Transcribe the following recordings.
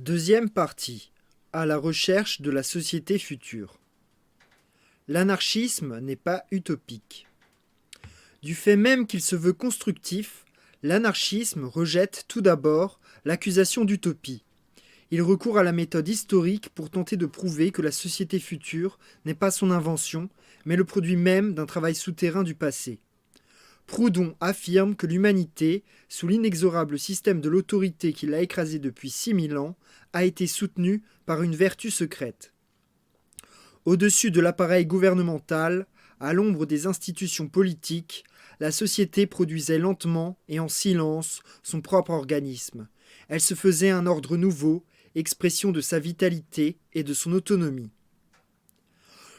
Deuxième partie. À la recherche de la société future. L'anarchisme n'est pas utopique. Du fait même qu'il se veut constructif, l'anarchisme rejette tout d'abord l'accusation d'utopie. Il recourt à la méthode historique pour tenter de prouver que la société future n'est pas son invention, mais le produit même d'un travail souterrain du passé. Proudhon affirme que l'humanité, sous l'inexorable système de l'autorité qui l'a écrasée depuis 6000 ans, a été soutenue par une vertu secrète. Au-dessus de l'appareil gouvernemental, à l'ombre des institutions politiques, la société produisait lentement et en silence son propre organisme. Elle se faisait un ordre nouveau, expression de sa vitalité et de son autonomie.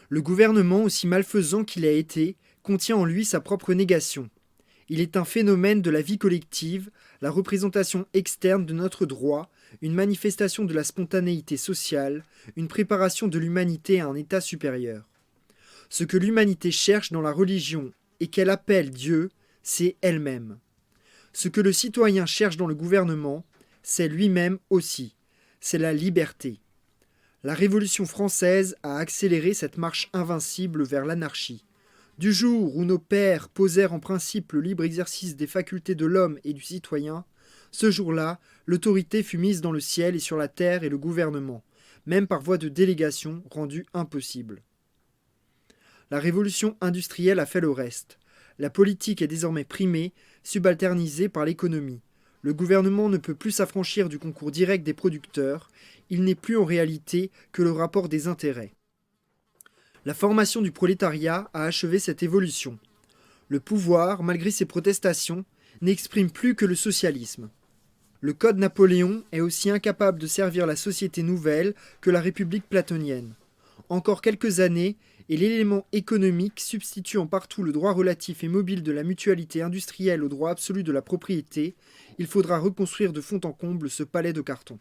Le gouvernement, aussi malfaisant qu'il a été, contient en lui sa propre négation. Il est un phénomène de la vie collective, la représentation externe de notre droit, une manifestation de la spontanéité sociale, une préparation de l'humanité à un état supérieur. Ce que l'humanité cherche dans la religion et qu'elle appelle Dieu, c'est elle-même. Ce que le citoyen cherche dans le gouvernement, c'est lui-même aussi. C'est la liberté. La Révolution française a accéléré cette marche invincible vers l'anarchie. Du jour où nos pères posèrent en principe le libre exercice des facultés de l'homme et du citoyen, ce jour-là, l'autorité fut mise dans le ciel et sur la terre et le gouvernement, même par voie de délégation, rendue impossible. La révolution industrielle a fait le reste. La politique est désormais primée, subalternisée par l'économie. Le gouvernement ne peut plus s'affranchir du concours direct des producteurs, il n'est plus en réalité que le rapport des intérêts. La formation du prolétariat a achevé cette évolution. Le pouvoir, malgré ses protestations, n'exprime plus que le socialisme. Le Code Napoléon est aussi incapable de servir la société nouvelle que la République platonienne. Encore quelques années, et l'élément économique substituant partout le droit relatif et mobile de la mutualité industrielle au droit absolu de la propriété, il faudra reconstruire de fond en comble ce palais de carton.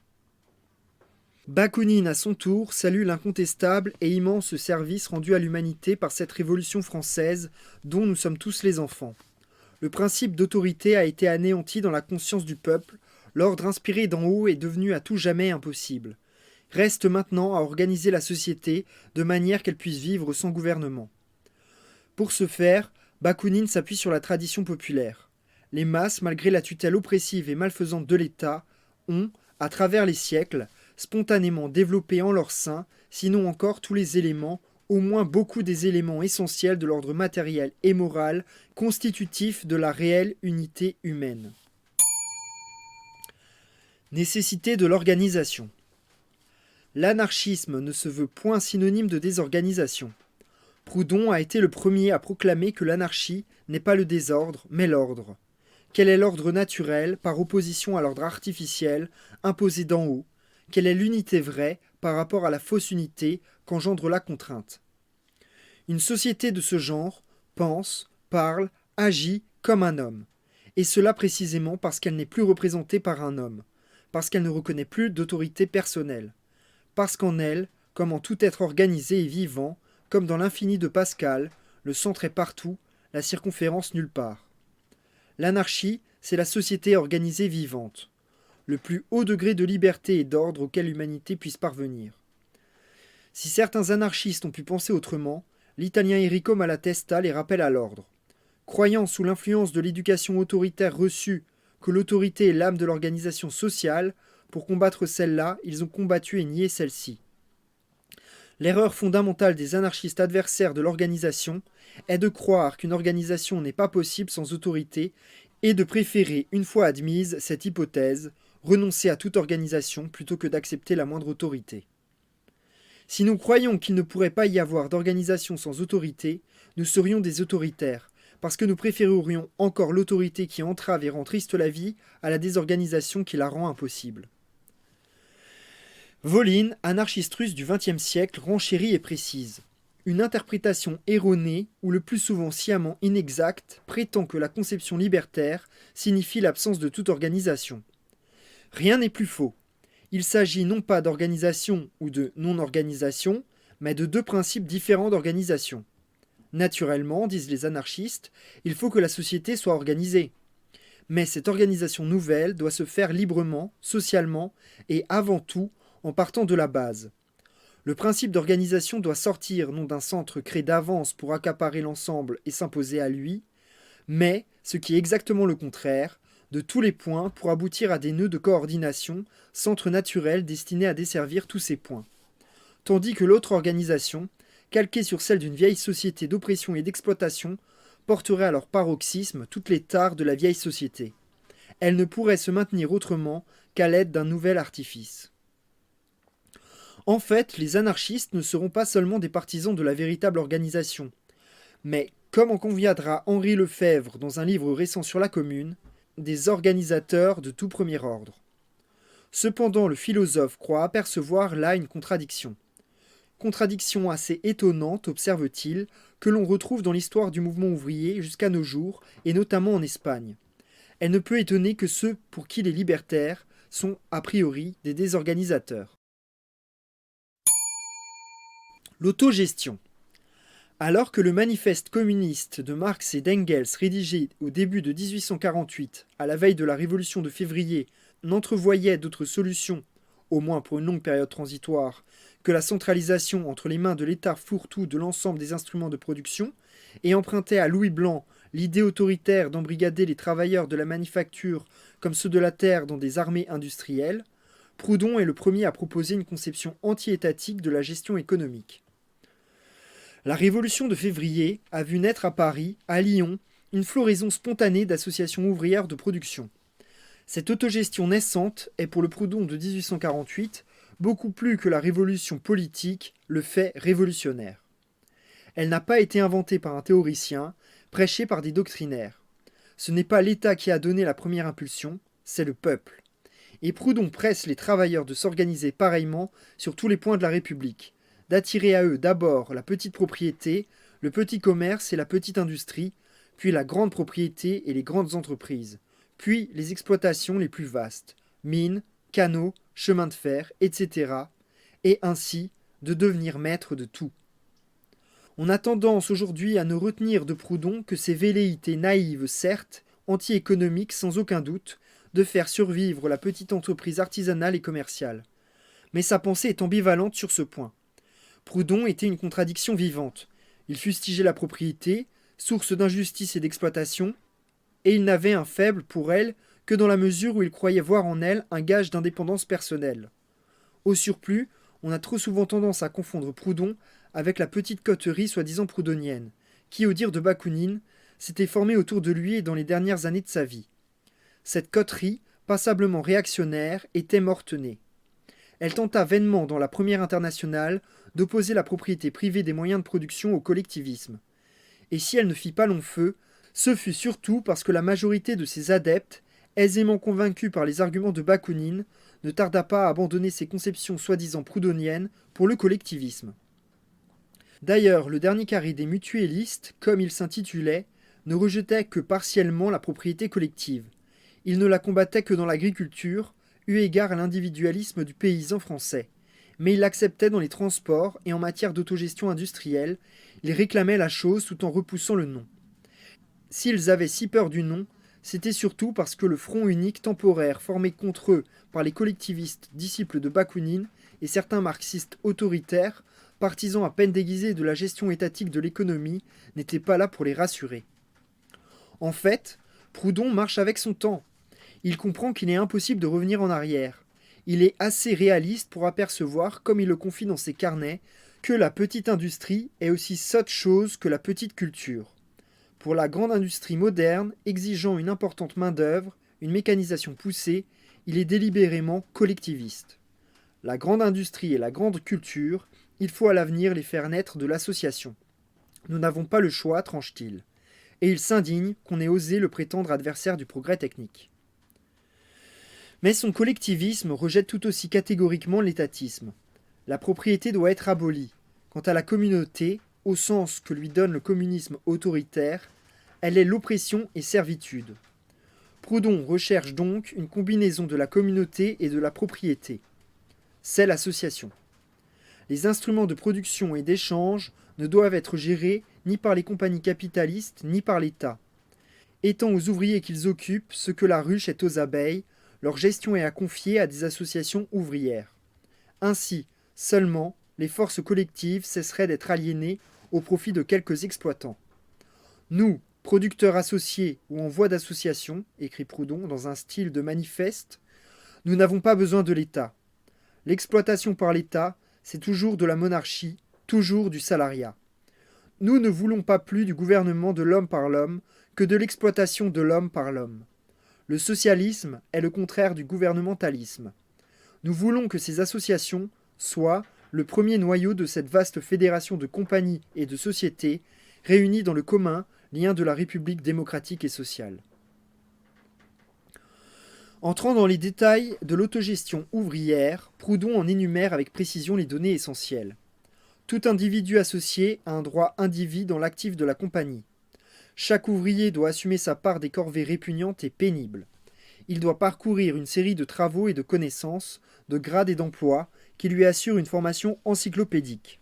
Bakounine, à son tour, salue l'incontestable et immense service rendu à l'humanité par cette révolution française dont nous sommes tous les enfants. Le principe d'autorité a été anéanti dans la conscience du peuple, l'ordre inspiré d'en haut est devenu à tout jamais impossible. Reste maintenant à organiser la société de manière qu'elle puisse vivre sans gouvernement. Pour ce faire, Bakounine s'appuie sur la tradition populaire. Les masses, malgré la tutelle oppressive et malfaisante de l'État, ont, à travers les siècles, spontanément développé en leur sein, sinon encore tous les éléments, au moins beaucoup des éléments essentiels de l'ordre matériel et moral, constitutifs de la réelle unité humaine. Nécessité de l'organisation. L'anarchisme ne se veut point synonyme de désorganisation. Proudhon a été le premier à proclamer que l'anarchie n'est pas le désordre, mais l'ordre. Quel est l'ordre naturel, par opposition à l'ordre artificiel, imposé d'en haut? Quelle est l'unité vraie par rapport à la fausse unité qu'engendre la contrainte? Une société de ce genre pense, parle, agit comme un homme. Et cela précisément parce qu'elle n'est plus représentée par un homme, parce qu'elle ne reconnaît plus d'autorité personnelle. Parce qu'en elle, comme en tout être organisé et vivant, comme dans l'infini de Pascal, le centre est partout, la circonférence nulle part. L'anarchie, c'est la société organisée vivante, le plus haut degré de liberté et d'ordre auquel l'humanité puisse parvenir. Si certains anarchistes ont pu penser autrement, l'italien Enrico Malatesta les rappelle à l'ordre. Croyant sous l'influence de l'éducation autoritaire reçue que l'autorité est l'âme de l'organisation sociale, pour combattre celle-là, ils ont combattu et nié celle-ci. L'erreur fondamentale des anarchistes adversaires de l'organisation est de croire qu'une organisation n'est pas possible sans autorité et de préférer, une fois admise cette hypothèse, renoncer à toute organisation plutôt que d'accepter la moindre autorité. Si nous croyons qu'il ne pourrait pas y avoir d'organisation sans autorité, nous serions des autoritaires, parce que nous préférerions encore l'autorité qui entrave et rend triste la vie à la désorganisation qui la rend impossible. Volin, anarchiste russe du XXe siècle, renchérit et précise. Une interprétation erronée, ou le plus souvent sciemment inexacte, prétend que la conception libertaire signifie l'absence de toute organisation. Rien n'est plus faux. Il s'agit non pas d'organisation ou de non-organisation, mais de deux principes différents d'organisation. Naturellement, disent les anarchistes, il faut que la société soit organisée. Mais cette organisation nouvelle doit se faire librement, socialement et avant tout en partant de la base. Le principe d'organisation doit sortir non d'un centre créé d'avance pour accaparer l'ensemble et s'imposer à lui, mais, ce qui est exactement le contraire, de tous les points pour aboutir à des nœuds de coordination, centres naturels destinés à desservir tous ces points. Tandis que l'autre organisation, calquée sur celle d'une vieille société d'oppression et d'exploitation, porterait à leur paroxysme toutes les tares de la vieille société. Elle ne pourrait se maintenir autrement qu'à l'aide d'un nouvel artifice. En fait, les anarchistes ne seront pas seulement des partisans de la véritable organisation, mais, comme en conviendra Henri Lefebvre dans un livre récent sur la Commune, des organisateurs de tout premier ordre. Cependant, le philosophe croit apercevoir là une contradiction. Contradiction assez étonnante, observe-t-il, que l'on retrouve dans l'histoire du mouvement ouvrier jusqu'à nos jours, et notamment en Espagne. Elle ne peut étonner que ceux pour qui les libertaires sont, a priori, des désorganisateurs. L'autogestion. Alors que le manifeste communiste de Marx et d'Engels, rédigé au début de 1848, à la veille de la Révolution de février, n'entrevoyait d'autre solution, au moins pour une longue période transitoire, que la centralisation entre les mains de l'État fourre-tout de l'ensemble des instruments de production, et empruntait à Louis Blanc l'idée autoritaire d'embrigader les travailleurs de la manufacture comme ceux de la terre dans des armées industrielles, Proudhon est le premier à proposer une conception anti-étatique de la gestion économique. La Révolution de février a vu naître à Paris, à Lyon, une floraison spontanée d'associations ouvrières de production. Cette autogestion naissante est pour le Proudhon de 1848 beaucoup plus que la révolution politique, le fait révolutionnaire. Elle n'a pas été inventée par un théoricien, prêchée par des doctrinaires. Ce n'est pas l'État qui a donné la première impulsion, c'est le peuple. Et Proudhon presse les travailleurs de s'organiser pareillement sur tous les points de la République, d'attirer à eux d'abord la petite propriété, le petit commerce et la petite industrie, puis la grande propriété et les grandes entreprises, puis les exploitations les plus vastes, mines, canaux, chemins de fer, etc., et ainsi de devenir maître de tout. On a tendance aujourd'hui à ne retenir de Proudhon que ses velléités naïves, certes, anti-économiques sans aucun doute, de faire survivre la petite entreprise artisanale et commerciale. Mais sa pensée est ambivalente sur ce point. Proudhon était une contradiction vivante. Il fustigeait la propriété, source d'injustice et d'exploitation, et il n'avait un faible pour elle que dans la mesure où il croyait voir en elle un gage d'indépendance personnelle. Au surplus, on a trop souvent tendance à confondre Proudhon avec la petite coterie soi-disant proudhonienne, qui, au dire de Bakounine, s'était formée autour de lui et dans les dernières années de sa vie. Cette coterie, passablement réactionnaire, était morte-née. Elle tenta vainement dans la Première Internationale d'opposer la propriété privée des moyens de production au collectivisme. Et si elle ne fit pas long feu, ce fut surtout parce que la majorité de ses adeptes, aisément convaincus par les arguments de Bakounine, ne tarda pas à abandonner ses conceptions soi-disant proudhoniennes pour le collectivisme. D'ailleurs, le dernier carré des mutuellistes, comme il s'intitulait, ne rejetait que partiellement la propriété collective. Il ne la combattait que dans l'agriculture, eu égard à l'individualisme du paysan français. Mais il l'acceptait dans les transports et en matière d'autogestion industrielle, il réclamait la chose tout en repoussant le nom. S'ils avaient si peur du nom, c'était surtout parce que le front unique temporaire formé contre eux par les collectivistes disciples de Bakounine et certains marxistes autoritaires, partisans à peine déguisés de la gestion étatique de l'économie, n'était pas là pour les rassurer. En fait, Proudhon marche avec son temps. Il comprend qu'il est impossible de revenir en arrière. Il est assez réaliste pour apercevoir, comme il le confie dans ses carnets, que la petite industrie est aussi sotte chose que la petite culture. Pour la grande industrie moderne, exigeant une importante main-d'œuvre, une mécanisation poussée, il est délibérément collectiviste. La grande industrie et la grande culture, il faut à l'avenir les faire naître de l'association. Nous n'avons pas le choix, tranche-t-il. Et il s'indigne qu'on ait osé le prétendre adversaire du progrès technique. Mais son collectivisme rejette tout aussi catégoriquement l'étatisme. La propriété doit être abolie. Quant à la communauté, au sens que lui donne le communisme autoritaire, elle est l'oppression et servitude. Proudhon recherche donc une combinaison de la communauté et de la propriété. C'est l'association. Les instruments de production et d'échange ne doivent être gérés ni par les compagnies capitalistes ni par l'État. étant aux ouvriers qu'ils occupent ce que la ruche est aux abeilles, leur gestion est à confier à des associations ouvrières. Ainsi, seulement, les forces collectives cesseraient d'être aliénées au profit de quelques exploitants. Nous, producteurs associés ou en voie d'association, écrit Proudhon dans un style de manifeste, nous n'avons pas besoin de l'État. L'exploitation par l'État, c'est toujours de la monarchie, toujours du salariat. Nous ne voulons pas plus du gouvernement de l'homme par l'homme que de l'exploitation de l'homme par l'homme. Le socialisme est le contraire du gouvernementalisme. Nous voulons que ces associations soient le premier noyau de cette vaste fédération de compagnies et de sociétés réunies dans le commun lien de la République démocratique et sociale. Entrant dans les détails de l'autogestion ouvrière, Proudhon en énumère avec précision les données essentielles. Tout individu associé a un droit indivis dans l'actif de la compagnie. Chaque ouvrier doit assumer sa part des corvées répugnantes et pénibles. Il doit parcourir une série de travaux et de connaissances, de grades et d'emplois qui lui assurent une formation encyclopédique.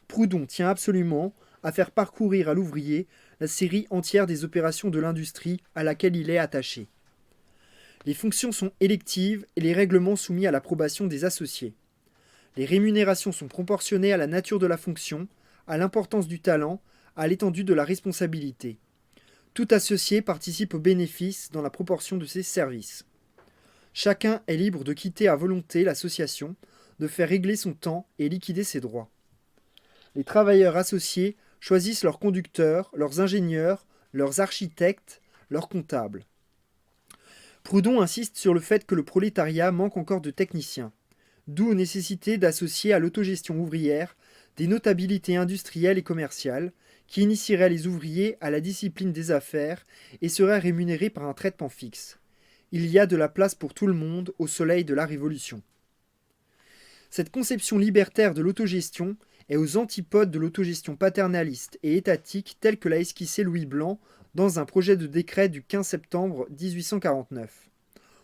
Proudhon tient absolument à faire parcourir à l'ouvrier la série entière des opérations de l'industrie à laquelle il est attaché. Les fonctions sont électives et les règlements soumis à l'approbation des associés. Les rémunérations sont proportionnées à la nature de la fonction, à l'importance du talent, à l'étendue de la responsabilité. Tout associé participe aux bénéfices dans la proportion de ses services. Chacun est libre de quitter à volonté l'association, de faire régler son temps et liquider ses droits. Les travailleurs associés choisissent leurs conducteurs, leurs ingénieurs, leurs architectes, leurs comptables. Proudhon insiste sur le fait que le prolétariat manque encore de techniciens, d'où nécessité d'associer à l'autogestion ouvrière des notabilités industrielles et commerciales qui initieraient les ouvriers à la discipline des affaires et seraient rémunérés par un traitement fixe. Il y a de la place pour tout le monde au soleil de la Révolution. Cette conception libertaire de l'autogestion est aux antipodes de l'autogestion paternaliste et étatique telle que l'a esquissée Louis Blanc dans un projet de décret du 15 septembre 1849.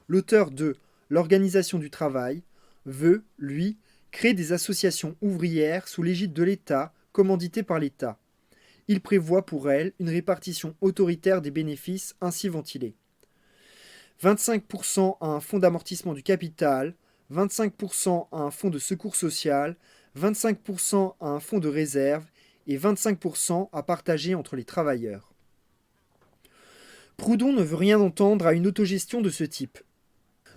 L'auteur de L'organisation du travail veut, lui, créer des associations ouvrières sous l'égide de l'État, commanditées par l'État. Il prévoit pour elles une répartition autoritaire des bénéfices ainsi ventilés. 25% à un fonds d'amortissement du capital, 25% à un fonds de secours social, 25% à un fonds de réserve et 25% à partager entre les travailleurs. Proudhon ne veut rien entendre à une autogestion de ce type.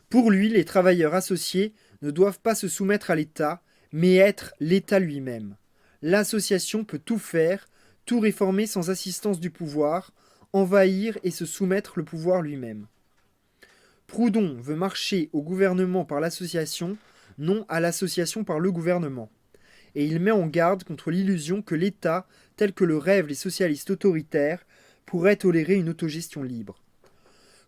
Pour lui, les travailleurs associés ne doivent pas se soumettre à l'État, mais être l'État lui-même. L'association peut tout faire, tout réformer sans assistance du pouvoir, envahir et se soumettre le pouvoir lui-même. Proudhon veut marcher au gouvernement par l'association, non à l'association par le gouvernement. Et il met en garde contre l'illusion que l'État, tel que le rêvent les socialistes autoritaires, pourrait tolérer une autogestion libre.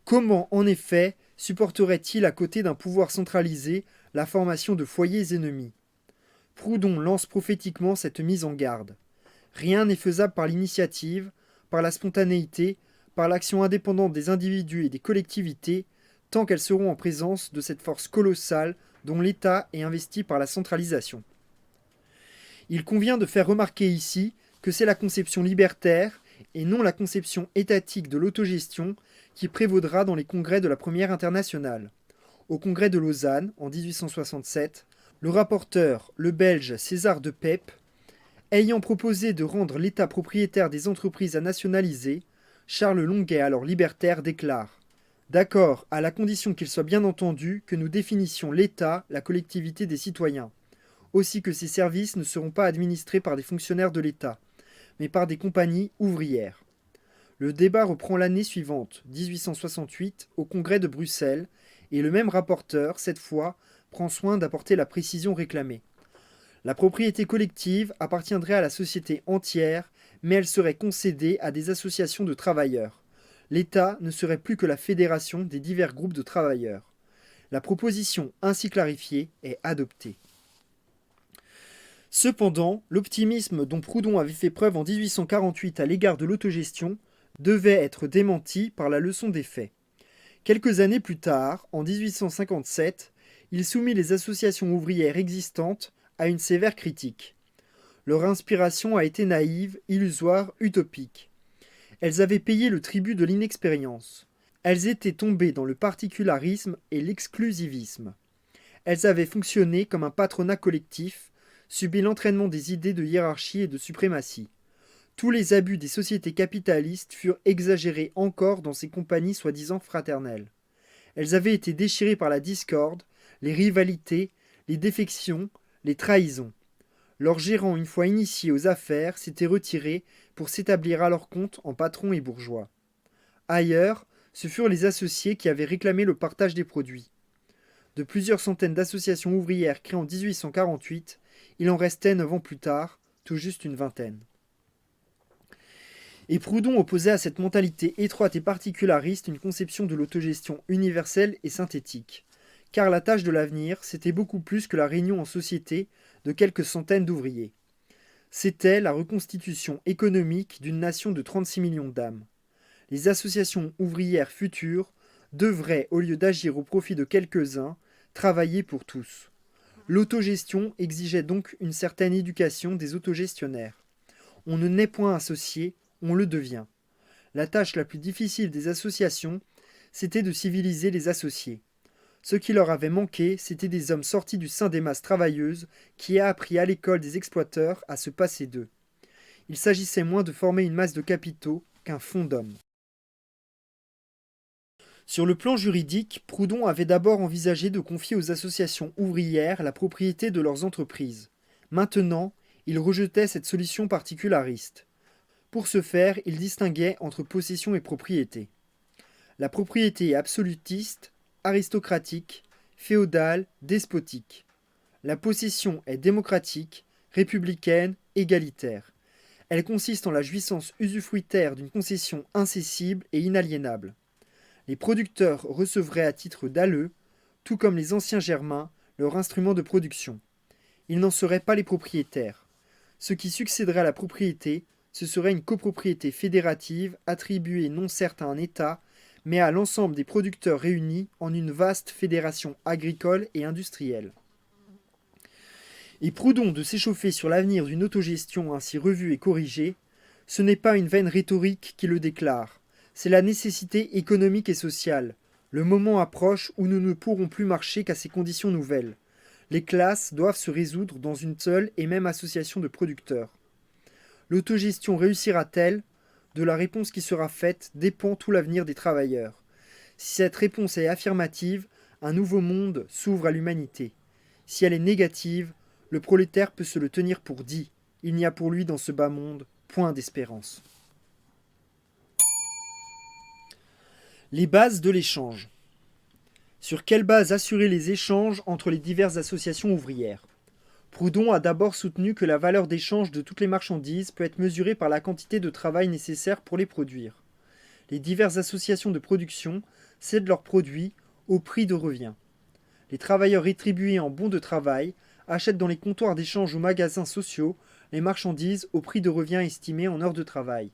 Comment, en effet, supporterait-il à côté d'un pouvoir centralisé la formation de foyers ennemis ? Proudhon lance prophétiquement cette mise en garde. Rien n'est faisable par l'initiative, par la spontanéité, par l'action indépendante des individus et des collectivités, tant qu'elles seront en présence de cette force colossale dont l'État est investi par la centralisation. Il convient de faire remarquer ici que c'est la conception libertaire et non la conception étatique de l'autogestion qui prévaudra dans les congrès de la Première Internationale. Au congrès de Lausanne, en 1867, le rapporteur, le Belge César de Pep, ayant proposé de rendre l'État propriétaire des entreprises à nationaliser, Charles Longuet, alors libertaire, déclare « D'accord, à la condition qu'il soit bien entendu que nous définissions l'État, la collectivité des citoyens, aussi que ces services ne seront pas administrés par des fonctionnaires de l'État, mais par des compagnies ouvrières. » Le débat reprend l'année suivante, 1868, au congrès de Bruxelles, et le même rapporteur, cette fois, prend soin d'apporter la précision réclamée. La propriété collective appartiendrait à la société entière, mais elle serait concédée à des associations de travailleurs. L'État ne serait plus que la fédération des divers groupes de travailleurs. La proposition ainsi clarifiée est adoptée. Cependant, l'optimisme dont Proudhon avait fait preuve en 1848 à l'égard de l'autogestion devait être démenti par la leçon des faits. Quelques années plus tard, en 1857, il soumit les associations ouvrières existantes à une sévère critique. Leur inspiration a été naïve, illusoire, utopique. Elles avaient payé le tribut de l'inexpérience. Elles étaient tombées dans le particularisme et l'exclusivisme. Elles avaient fonctionné comme un patronat collectif, subi l'entraînement des idées de hiérarchie et de suprématie. Tous les abus des sociétés capitalistes furent exagérés encore dans ces compagnies soi-disant fraternelles. Elles avaient été déchirées par la discorde, les rivalités, les défections, les trahisons. Leurs gérants, une fois initiés aux affaires, s'étaient retirés pour s'établir à leur compte en patrons et bourgeois. Ailleurs, ce furent les associés qui avaient réclamé le partage des produits. De plusieurs centaines d'associations ouvrières créées en 1848, il en restait 9 ans plus tard, tout juste une vingtaine. Et Proudhon opposait à cette mentalité étroite et particulariste une conception de l'autogestion universelle et synthétique. Car la tâche de l'avenir, c'était beaucoup plus que la réunion en société de quelques centaines d'ouvriers. C'était la reconstitution économique d'une nation de 36 millions d'âmes. Les associations ouvrières futures devraient, au lieu d'agir au profit de quelques-uns, travailler pour tous. L'autogestion exigeait donc une certaine éducation des autogestionnaires. On ne naît point associé, on le devient. La tâche la plus difficile des associations, c'était de civiliser les associés. Ce qui leur avait manqué, c'étaient des hommes sortis du sein des masses travailleuses qui aient appris à l'école des exploiteurs à se passer d'eux. Il s'agissait moins de former une masse de capitaux qu'un fonds d'hommes. Sur le plan juridique, Proudhon avait d'abord envisagé de confier aux associations ouvrières la propriété de leurs entreprises. Maintenant, il rejetait cette solution particulariste. Pour ce faire, il distinguait entre possession et propriété. La propriété est absolutiste, aristocratique, féodale, despotique. La possession est démocratique, républicaine, égalitaire. Elle consiste en la jouissance usufruitaire d'une concession incessible et inaliénable. Les producteurs recevraient à titre d'alleux, tout comme les anciens germains, leur instrument de production. Ils n'en seraient pas les propriétaires. Ce qui succéderait à la propriété, ce serait une copropriété fédérative attribuée non certes à un État, mais à l'ensemble des producteurs réunis en une vaste fédération agricole et industrielle. Et Proudhon de s'échauffer sur l'avenir d'une autogestion ainsi revue et corrigée, ce n'est pas une vaine rhétorique qui le déclare, c'est la nécessité économique et sociale. Le moment approche où nous ne pourrons plus marcher qu'à ces conditions nouvelles. Les classes doivent se résoudre dans une seule et même association de producteurs. L'autogestion réussira-t-elle? De la réponse qui sera faite dépend tout l'avenir des travailleurs. Si cette réponse est affirmative, un nouveau monde s'ouvre à l'humanité. Si elle est négative, le prolétaire peut se le tenir pour dit. Il n'y a pour lui dans ce bas monde point d'espérance. Les bases de l'échange. Sur quelle base assurer les échanges entre les diverses associations ouvrières? Proudhon a d'abord soutenu que la valeur d'échange de toutes les marchandises peut être mesurée par la quantité de travail nécessaire pour les produire. Les diverses associations de production cèdent leurs produits au prix de revient. Les travailleurs rétribués en bons de travail achètent dans les comptoirs d'échange ou magasins sociaux les marchandises au prix de revient estimé en heures de travail.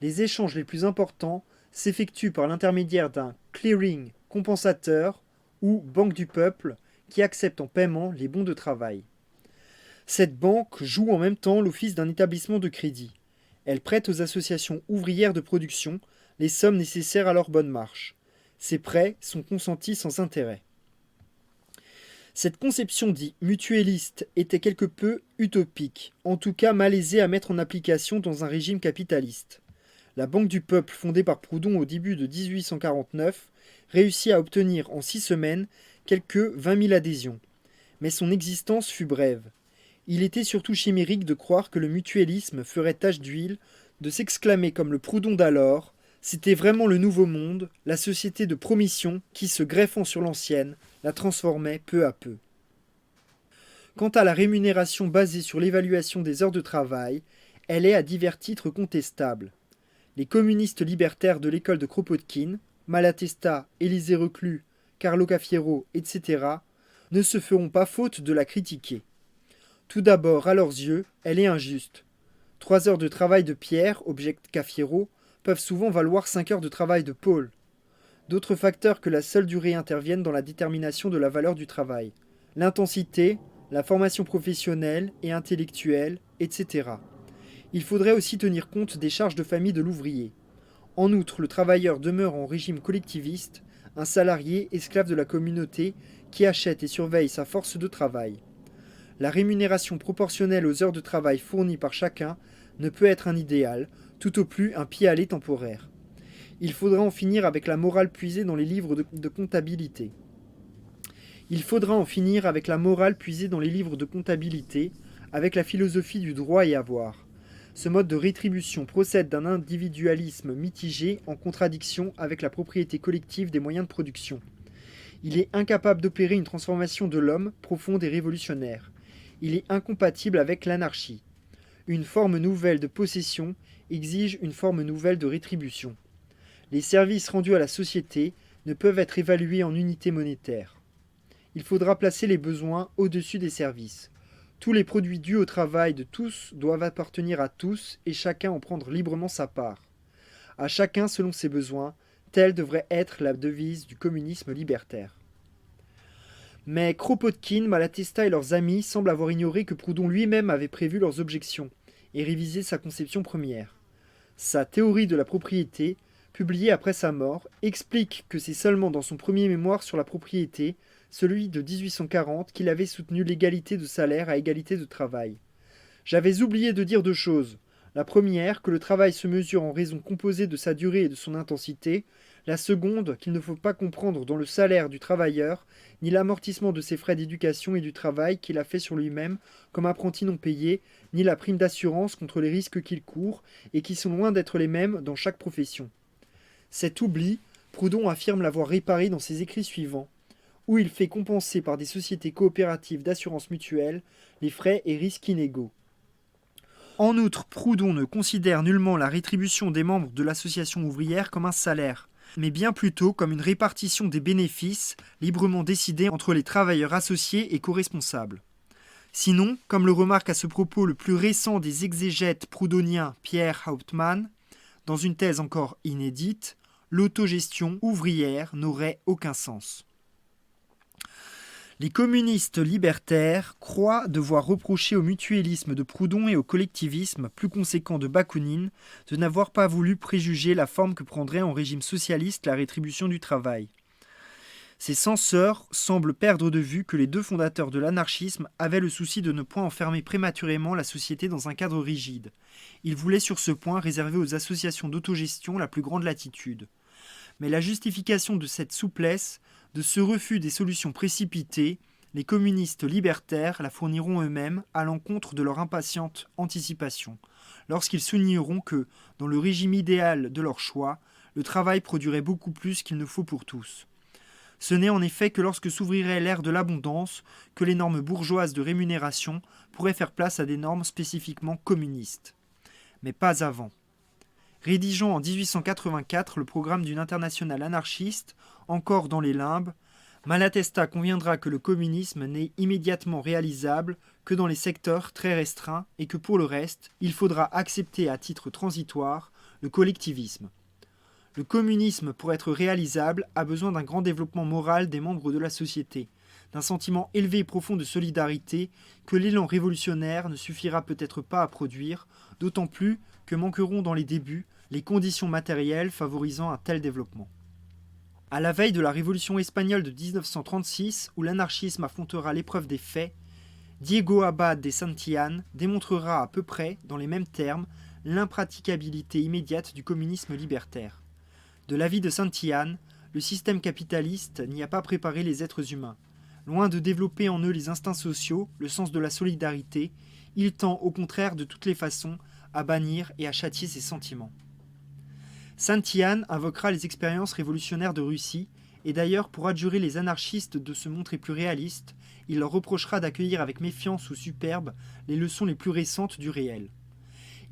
Les échanges les plus importants s'effectuent par l'intermédiaire d'un clearing compensateur ou banque du peuple qui accepte en paiement les bons de travail. Cette banque joue en même temps l'office d'un établissement de crédit. Elle prête aux associations ouvrières de production les sommes nécessaires à leur bonne marche. Ces prêts sont consentis sans intérêt. Cette conception dite mutuelliste était quelque peu utopique, en tout cas malaisée à mettre en application dans un régime capitaliste. La Banque du Peuple, fondée par Proudhon au début de 1849, réussit à obtenir en 6 semaines quelques 20 000 adhésions. Mais son existence fut brève. Il était surtout chimérique de croire que le mutuellisme ferait tache d'huile, de s'exclamer comme le Proudhon d'alors, c'était vraiment le nouveau monde, la société de promission qui, se greffant sur l'ancienne, la transformait peu à peu. Quant à la rémunération basée sur l'évaluation des heures de travail, elle est à divers titres contestable. Les communistes libertaires de l'école de Kropotkin, Malatesta, Élisée Reclus, Carlo Cafiero, etc., ne se feront pas faute de la critiquer. Tout d'abord, à leurs yeux, elle est injuste. 3 heures de travail de Pierre, objecte Cafiero, peuvent souvent valoir 5 heures de travail de Paul. D'autres facteurs que la seule durée interviennent dans la détermination de la valeur du travail. L'intensité, la formation professionnelle et intellectuelle, etc. Il faudrait aussi tenir compte des charges de famille de l'ouvrier. En outre, le travailleur demeure en régime collectiviste, un salarié esclave de la communauté qui achète et surveille sa force de travail. La rémunération proportionnelle aux heures de travail fournies par chacun ne peut être un idéal, tout au plus un pis-aller temporaire. Il faudra en finir avec la morale puisée dans les livres de comptabilité. Il faudra en finir avec la morale puisée dans les livres de comptabilité, avec la philosophie du droit et avoir. Ce mode de rétribution procède d'un individualisme mitigé en contradiction avec la propriété collective des moyens de production. Il est incapable d'opérer une transformation de l'homme profonde et révolutionnaire. Il est incompatible avec l'anarchie. Une forme nouvelle de possession exige une forme nouvelle de rétribution. Les services rendus à la société ne peuvent être évalués en unités monétaires. Il faudra placer les besoins au-dessus des services. Tous les produits dus au travail de tous doivent appartenir à tous et chacun en prendre librement sa part. À chacun selon ses besoins, telle devrait être la devise du communisme libertaire. Mais Kropotkin, Malatesta et leurs amis semblent avoir ignoré que Proudhon lui-même avait prévu leurs objections et révisé sa conception première. Sa théorie de la propriété, publiée après sa mort, explique que c'est seulement dans son premier mémoire sur la propriété, celui de 1840, qu'il avait soutenu l'égalité de salaire à égalité de travail. J'avais oublié de dire deux choses. La première, que le travail se mesure en raison composée de sa durée et de son intensité. La seconde, qu'il ne faut pas comprendre dans le salaire du travailleur, ni l'amortissement de ses frais d'éducation et du travail qu'il a fait sur lui-même comme apprenti non payé, ni la prime d'assurance contre les risques qu'il court, et qui sont loin d'être les mêmes dans chaque profession. Cet oubli, Proudhon affirme l'avoir réparé dans ses écrits suivants, où il fait compenser par des sociétés coopératives d'assurance mutuelle les frais et risques inégaux. En outre, Proudhon ne considère nullement la rétribution des membres de l'association ouvrière comme un salaire, mais bien plutôt comme une répartition des bénéfices librement décidée entre les travailleurs associés et co-responsables. Sinon, comme le remarque à ce propos le plus récent des exégètes proudhoniens Pierre Hauptmann, dans une thèse encore inédite, l'autogestion ouvrière n'aurait aucun sens. Les communistes libertaires croient devoir reprocher au mutualisme de Proudhon et au collectivisme plus conséquent de Bakounine de n'avoir pas voulu préjuger la forme que prendrait en régime socialiste la rétribution du travail. Ces censeurs semblent perdre de vue que les deux fondateurs de l'anarchisme avaient le souci de ne point enfermer prématurément la société dans un cadre rigide. Ils voulaient sur ce point réserver aux associations d'autogestion la plus grande latitude. Mais la justification de cette souplesse, de ce refus des solutions précipitées, les communistes libertaires la fourniront eux-mêmes à l'encontre de leur impatiente anticipation, lorsqu'ils souligneront que, dans le régime idéal de leur choix, le travail produirait beaucoup plus qu'il ne faut pour tous. Ce n'est en effet que lorsque s'ouvrirait l'ère de l'abondance que les normes bourgeoises de rémunération pourraient faire place à des normes spécifiquement communistes. Mais pas avant. Rédigeant en 1884 le programme d'une internationale anarchiste, encore dans les limbes, Malatesta conviendra que le communisme n'est immédiatement réalisable que dans les secteurs très restreints et que pour le reste, il faudra accepter à titre transitoire le collectivisme. Le communisme, pour être réalisable, a besoin d'un grand développement moral des membres de la société, d'un sentiment élevé et profond de solidarité que l'élan révolutionnaire ne suffira peut-être pas à produire, d'autant plus que manqueront dans les débuts les conditions matérielles favorisant un tel développement. À la veille de la révolution espagnole de 1936, où l'anarchisme affrontera l'épreuve des faits, Diego Abad de Santillan démontrera à peu près, dans les mêmes termes, l'impraticabilité immédiate du communisme libertaire. De l'avis de Santillan, le système capitaliste n'y a pas préparé les êtres humains. Loin de développer en eux les instincts sociaux, le sens de la solidarité, il tend au contraire de toutes les façons à bannir et à châtier ces sentiments. Santillan invoquera les expériences révolutionnaires de Russie, et d'ailleurs pour adjurer les anarchistes de se montrer plus réalistes, il leur reprochera d'accueillir avec méfiance ou superbe les leçons les plus récentes du réel.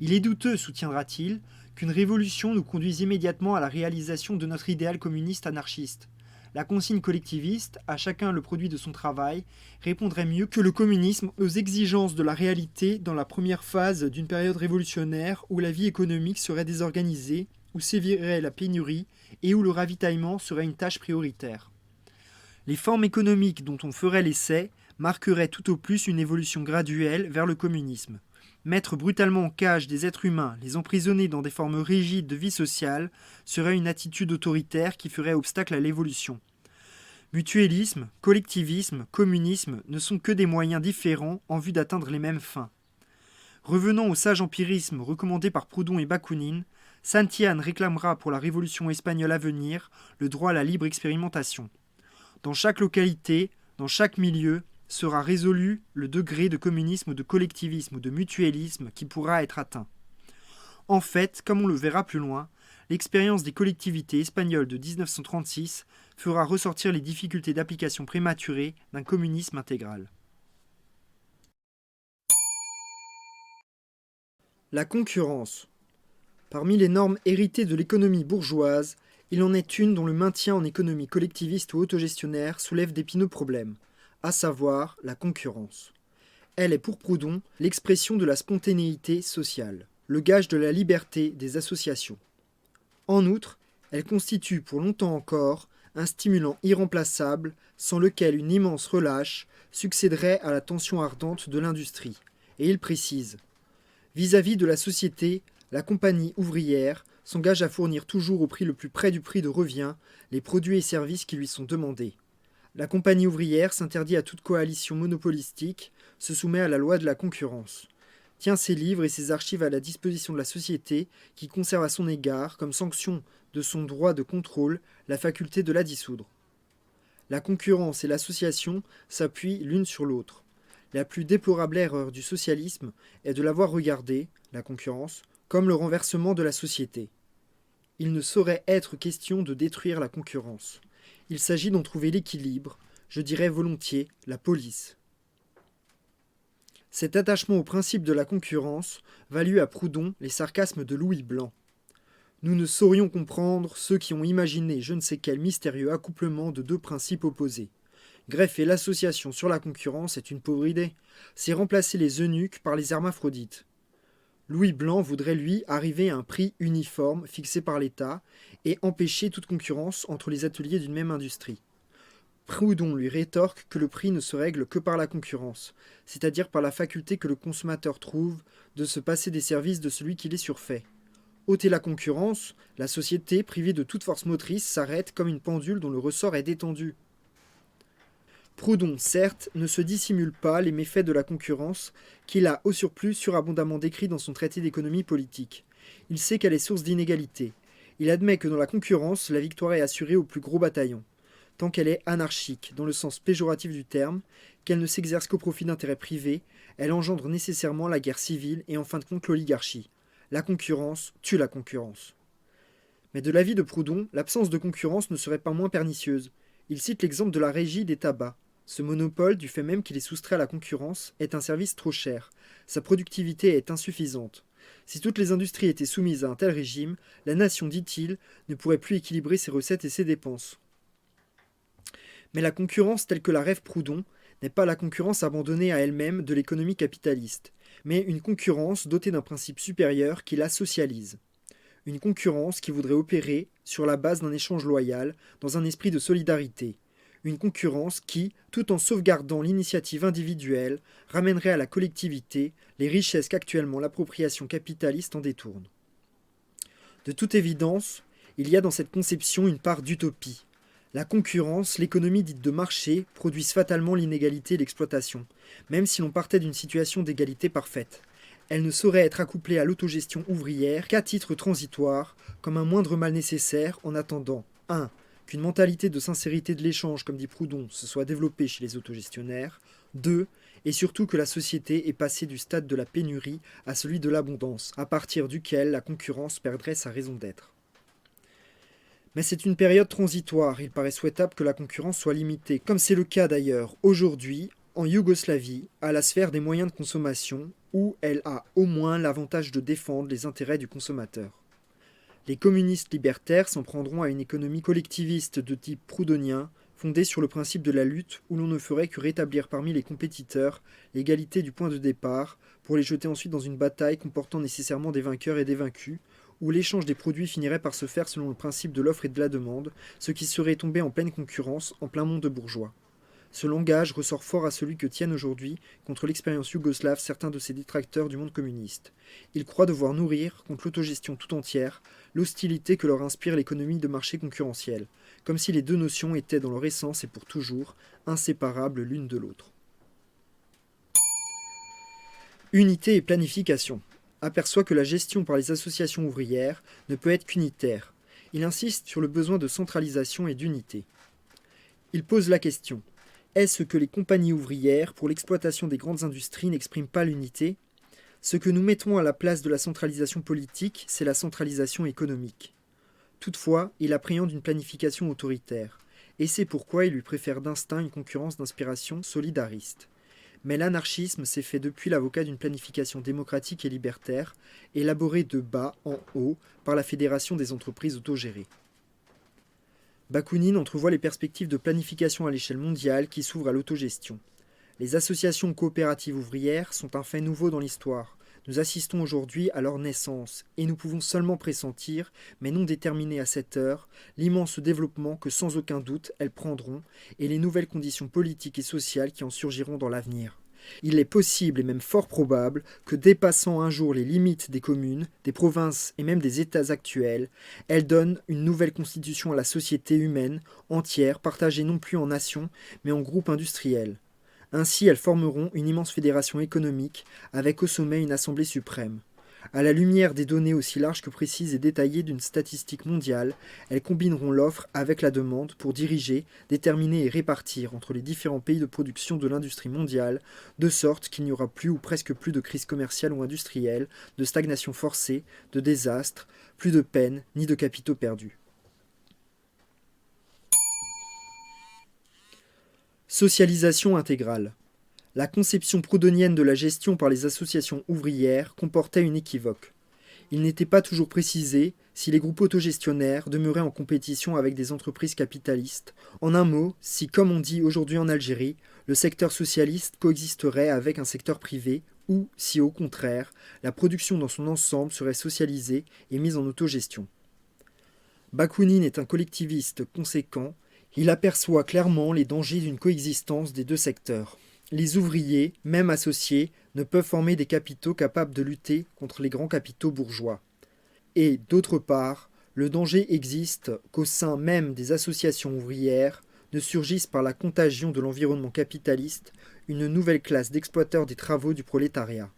Il est douteux, soutiendra-t-il, qu'une révolution nous conduise immédiatement à la réalisation de notre idéal communiste anarchiste. La consigne collectiviste, à chacun le produit de son travail, répondrait mieux que le communisme aux exigences de la réalité dans la première phase d'une période révolutionnaire où la vie économique serait désorganisée, où sévirait la pénurie et où le ravitaillement serait une tâche prioritaire. Les formes économiques dont on ferait l'essai marqueraient tout au plus une évolution graduelle vers le communisme. Mettre brutalement en cage des êtres humains, les emprisonner dans des formes rigides de vie sociale, serait une attitude autoritaire qui ferait obstacle à l'évolution. Mutualisme, collectivisme, communisme ne sont que des moyens différents en vue d'atteindre les mêmes fins. Revenant au sage empirisme recommandé par Proudhon et Bakounine, Saint-Yann réclamera pour la révolution espagnole à venir le droit à la libre expérimentation. Dans chaque localité, dans chaque milieu, sera résolu le degré de communisme, de collectivisme ou de mutualisme qui pourra être atteint. En fait, comme on le verra plus loin, l'expérience des collectivités espagnoles de 1936 fera ressortir les difficultés d'application prématurée d'un communisme intégral. La concurrence. Parmi les normes héritées de l'économie bourgeoise, il en est une dont le maintien en économie collectiviste ou autogestionnaire soulève d'épineux problèmes, à savoir la concurrence. Elle est pour Proudhon l'expression de la spontanéité sociale, le gage de la liberté des associations. En outre, elle constitue pour longtemps encore un stimulant irremplaçable sans lequel une immense relâche succéderait à la tension ardente de l'industrie. Et il précise « Vis-à-vis de la société, la compagnie ouvrière s'engage à fournir toujours au prix le plus près du prix de revient les produits et services qui lui sont demandés. La compagnie ouvrière s'interdit à toute coalition monopolistique, se soumet à la loi de la concurrence, tient ses livres et ses archives à la disposition de la société qui conserve à son égard, comme sanction de son droit de contrôle, la faculté de la dissoudre. La concurrence et l'association s'appuient l'une sur l'autre. La plus déplorable erreur du socialisme est de l'avoir regardée, la concurrence, comme le renversement de la société. Il ne saurait être question de détruire la concurrence. Il s'agit d'en trouver l'équilibre, je dirais volontiers la police. Cet attachement au principe de la concurrence valut à Proudhon les sarcasmes de Louis Blanc. Nous ne saurions comprendre ceux qui ont imaginé je ne sais quel mystérieux accouplement de deux principes opposés. Greffer l'association sur la concurrence est une pauvre idée. C'est remplacer les eunuques par les hermaphrodites. Louis Blanc voudrait, lui, arriver à un prix uniforme fixé par l'État et empêcher toute concurrence entre les ateliers d'une même industrie. Proudhon lui rétorque que le prix ne se règle que par la concurrence, c'est-à-dire par la faculté que le consommateur trouve de se passer des services de celui qui les surfait. Ôter la concurrence, la société, privée de toute force motrice, s'arrête comme une pendule dont le ressort est détendu. Proudhon, certes, ne se dissimule pas les méfaits de la concurrence, qu'il a au surplus surabondamment décrits dans son traité d'économie politique. Il sait qu'elle est source d'inégalités. Il admet que dans la concurrence, la victoire est assurée au plus gros bataillon, tant qu'elle est anarchique, dans le sens péjoratif du terme, qu'elle ne s'exerce qu'au profit d'intérêts privés, elle engendre nécessairement la guerre civile et en fin de compte l'oligarchie. La concurrence tue la concurrence. Mais de l'avis de Proudhon, l'absence de concurrence ne serait pas moins pernicieuse. Il cite l'exemple de la régie des tabacs. Ce monopole, du fait même qu'il est soustrait à la concurrence, est un service trop cher. Sa productivité est insuffisante. Si toutes les industries étaient soumises à un tel régime, la nation, dit-il, ne pourrait plus équilibrer ses recettes et ses dépenses. Mais la concurrence telle que la rêve Proudhon n'est pas la concurrence abandonnée à elle-même de l'économie capitaliste, mais une concurrence dotée d'un principe supérieur qui la socialise. Une concurrence qui voudrait opérer sur la base d'un échange loyal, dans un esprit de solidarité. Une concurrence qui, tout en sauvegardant l'initiative individuelle, ramènerait à la collectivité les richesses qu'actuellement l'appropriation capitaliste en détourne. De toute évidence, il y a dans cette conception une part d'utopie. La concurrence, l'économie dite de marché, produisent fatalement l'inégalité et l'exploitation, même si l'on partait d'une situation d'égalité parfaite. Elle ne saurait être accouplée à l'autogestion ouvrière qu'à titre transitoire, comme un moindre mal nécessaire en attendant 1. Qu'une mentalité de sincérité de l'échange, comme dit Proudhon, se soit développée chez les autogestionnaires, 2. Et surtout que la société est passée du stade de la pénurie à celui de l'abondance, à partir duquel la concurrence perdrait sa raison d'être. Mais c'est une période transitoire, il paraît souhaitable que la concurrence soit limitée, comme c'est le cas d'ailleurs aujourd'hui, en Yougoslavie, à la sphère des moyens de consommation, où elle a au moins l'avantage de défendre les intérêts du consommateur. Les communistes libertaires s'en prendront à une économie collectiviste de type proudhonien, fondée sur le principe de la lutte, où l'on ne ferait que rétablir parmi les compétiteurs l'égalité du point de départ, pour les jeter ensuite dans une bataille comportant nécessairement des vainqueurs et des vaincus, où l'échange des produits finirait par se faire selon le principe de l'offre et de la demande, ce qui serait tombé en pleine concurrence, en plein monde bourgeois. Ce langage ressort fort à celui que tiennent aujourd'hui, contre l'expérience yougoslave, certains de ces détracteurs du monde communiste. Ils croient devoir nourrir, contre l'autogestion tout entière, l'hostilité que leur inspire l'économie de marché concurrentielle, comme si les deux notions étaient dans leur essence et pour toujours inséparables l'une de l'autre. Unité et planification. Aperçoit que la gestion par les associations ouvrières ne peut être qu'unitaire. Il insiste sur le besoin de centralisation et d'unité. Il pose la question: est-ce que les compagnies ouvrières, pour l'exploitation des grandes industries, n'expriment pas l'unité? Ce que nous mettons à la place de la centralisation politique, c'est la centralisation économique. Toutefois, il appréhende une planification autoritaire, et c'est pourquoi il lui préfère d'instinct une concurrence d'inspiration solidariste. Mais l'anarchisme s'est fait depuis l'avocat d'une planification démocratique et libertaire, élaborée de bas en haut par la Fédération des entreprises autogérées. Bakounine entrevoit les perspectives de planification à l'échelle mondiale qui s'ouvrent à l'autogestion. Les associations coopératives ouvrières sont un fait nouveau dans l'histoire. Nous assistons aujourd'hui à leur naissance, et nous pouvons seulement pressentir, mais non déterminer à cette heure, l'immense développement que sans aucun doute elles prendront, et les nouvelles conditions politiques et sociales qui en surgiront dans l'avenir. Il est possible et même fort probable que, dépassant un jour les limites des communes, des provinces et même des États actuels, elles donnent une nouvelle constitution à la société humaine, entière, partagée non plus en nations, mais en groupes industriels. Ainsi, elles formeront une immense fédération économique, avec au sommet une assemblée suprême. À la lumière des données aussi larges que précises et détaillées d'une statistique mondiale, elles combineront l'offre avec la demande pour diriger, déterminer et répartir entre les différents pays de production de l'industrie mondiale, de sorte qu'il n'y aura plus ou presque plus de crise commerciale ou industrielle, de stagnation forcée, de désastres, plus de peine ni de capitaux perdus. Socialisation intégrale. La conception proudhonienne de la gestion par les associations ouvrières comportait une équivoque. Il n'était pas toujours précisé si les groupes autogestionnaires demeuraient en compétition avec des entreprises capitalistes. En un mot, si, comme on dit aujourd'hui en Algérie, le secteur socialiste coexisterait avec un secteur privé, ou si, au contraire, la production dans son ensemble serait socialisée et mise en autogestion. Bakounine est un collectiviste conséquent. Il aperçoit clairement les dangers d'une coexistence des deux secteurs. Les ouvriers, même associés, ne peuvent former des capitaux capables de lutter contre les grands capitaux bourgeois. Et, d'autre part, le danger existe qu'au sein même des associations ouvrières ne surgisse par la contagion de l'environnement capitaliste une nouvelle classe d'exploiteurs des travaux du prolétariat.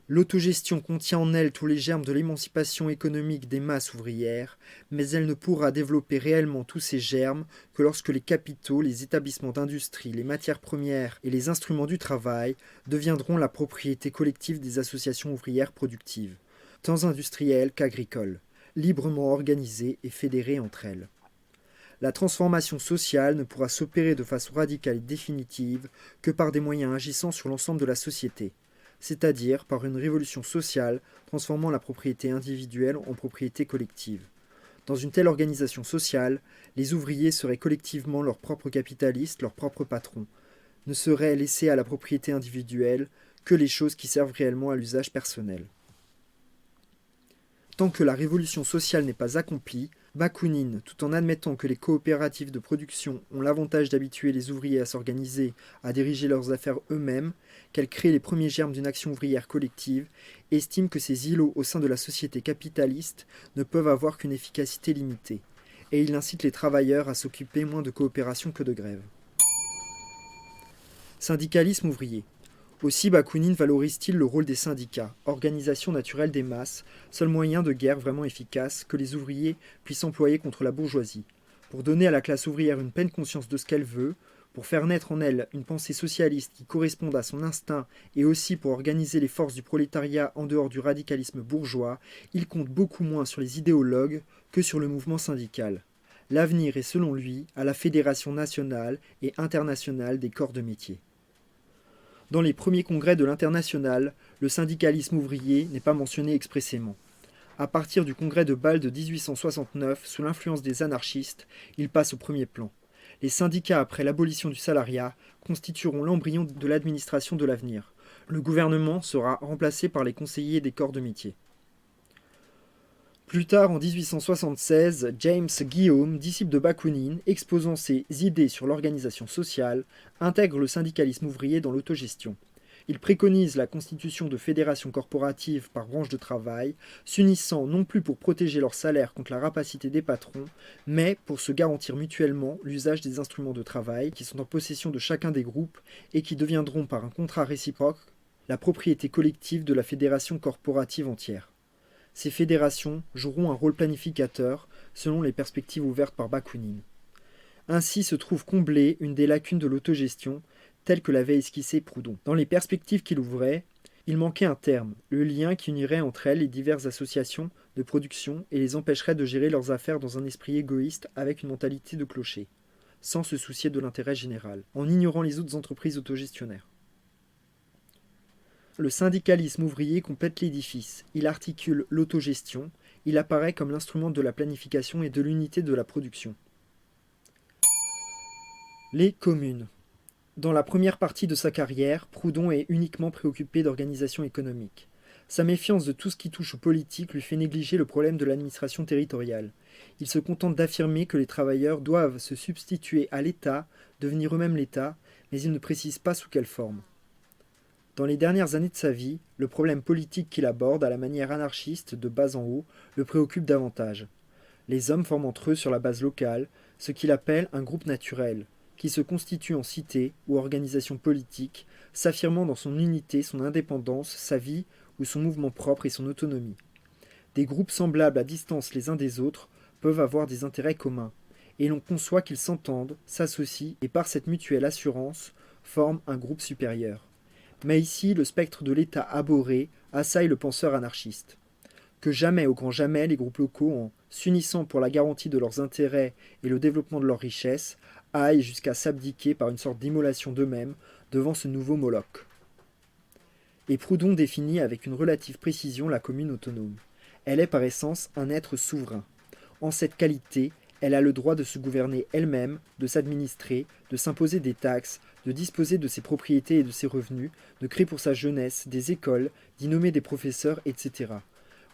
L'autogestion contient en elle tous les germes de l'émancipation économique des masses ouvrières, mais elle ne pourra développer réellement tous ces germes que lorsque les capitaux, les établissements d'industrie, les matières premières et les instruments du travail deviendront la propriété collective des associations ouvrières productives, tant industrielles qu'agricoles, librement organisées et fédérées entre elles. La transformation sociale ne pourra s'opérer de façon radicale et définitive que par des moyens agissant sur l'ensemble de la société, c'est-à-dire par une révolution sociale transformant la propriété individuelle en propriété collective. Dans une telle organisation sociale, les ouvriers seraient collectivement leurs propres capitalistes, leurs propres patrons, ne seraient laissés à la propriété individuelle que les choses qui servent réellement à l'usage personnel. Tant que la révolution sociale n'est pas accomplie, Bakounine, tout en admettant que les coopératives de production ont l'avantage d'habituer les ouvriers à s'organiser, à diriger leurs affaires eux-mêmes, qu'elles créent les premiers germes d'une action ouvrière collective, estime que ces îlots au sein de la société capitaliste ne peuvent avoir qu'une efficacité limitée, et il incite les travailleurs à s'occuper moins de coopération que de grève. Syndicalisme ouvrier. Aussi Bakounine valorise-t-il le rôle des syndicats, organisation naturelle des masses, seul moyen de guerre vraiment efficace que les ouvriers puissent employer contre la bourgeoisie, pour donner à la classe ouvrière une pleine conscience de ce qu'elle veut, pour faire naître en elle une pensée socialiste qui corresponde à son instinct et aussi pour organiser les forces du prolétariat en dehors du radicalisme bourgeois, il compte beaucoup moins sur les idéologues que sur le mouvement syndical. L'avenir est selon lui à la fédération nationale et internationale des corps de métier. Dans les premiers congrès de l'Internationale, le syndicalisme ouvrier n'est pas mentionné expressément. À partir du congrès de Bâle de 1869, sous l'influence des anarchistes, il passe au premier plan. Les syndicats, après l'abolition du salariat, constitueront l'embryon de l'administration de l'avenir. Le gouvernement sera remplacé par les conseillers des corps de métier. Plus tard, en 1876, James Guillaume, disciple de Bakounine, exposant ses idées sur l'organisation sociale, intègre le syndicalisme ouvrier dans l'autogestion. Il préconise la constitution de fédérations corporatives par branche de travail, s'unissant non plus pour protéger leur salaire contre la rapacité des patrons, mais pour se garantir mutuellement l'usage des instruments de travail qui sont en possession de chacun des groupes et qui deviendront par un contrat réciproque la propriété collective de la fédération corporative entière. Ces fédérations joueront un rôle planificateur selon les perspectives ouvertes par Bakounine. Ainsi se trouve comblée une des lacunes de l'autogestion, telle que l'avait esquissée Proudhon. Dans les perspectives qu'il ouvrait, il manquait un terme, le lien qui unirait entre elles les diverses associations de production et les empêcherait de gérer leurs affaires dans un esprit égoïste avec une mentalité de clocher, sans se soucier de l'intérêt général, en ignorant les autres entreprises autogestionnaires. Le syndicalisme ouvrier complète l'édifice, il articule l'autogestion, il apparaît comme l'instrument de la planification et de l'unité de la production. Les communes. Dans la première partie de sa carrière, Proudhon est uniquement préoccupé d'organisation économique. Sa méfiance de tout ce qui touche au politique lui fait négliger le problème de l'administration territoriale. Il se contente d'affirmer que les travailleurs doivent se substituer à l'État, devenir eux-mêmes l'État, mais il ne précise pas sous quelle forme. Dans les dernières années de sa vie, le problème politique qu'il aborde à la manière anarchiste de bas en haut le préoccupe davantage. Les hommes forment entre eux sur la base locale ce qu'il appelle un groupe naturel, qui se constitue en cité ou organisation politique, s'affirmant dans son unité, son indépendance, sa vie ou son mouvement propre et son autonomie. Des groupes semblables à distance les uns des autres peuvent avoir des intérêts communs, et l'on conçoit qu'ils s'entendent, s'associent et par cette mutuelle assurance forment un groupe supérieur. Mais ici, le spectre de l'État abhorré assaille le penseur anarchiste. Que jamais, au grand jamais, les groupes locaux, en s'unissant pour la garantie de leurs intérêts et le développement de leurs richesses, aillent jusqu'à s'abdiquer par une sorte d'immolation d'eux-mêmes devant ce nouveau Moloch. Et Proudhon définit avec une relative précision la commune autonome. Elle est par essence un être souverain. En cette qualité, elle a le droit de se gouverner elle-même, de s'administrer, de s'imposer des taxes, de disposer de ses propriétés et de ses revenus, de créer pour sa jeunesse des écoles, d'y nommer des professeurs, etc.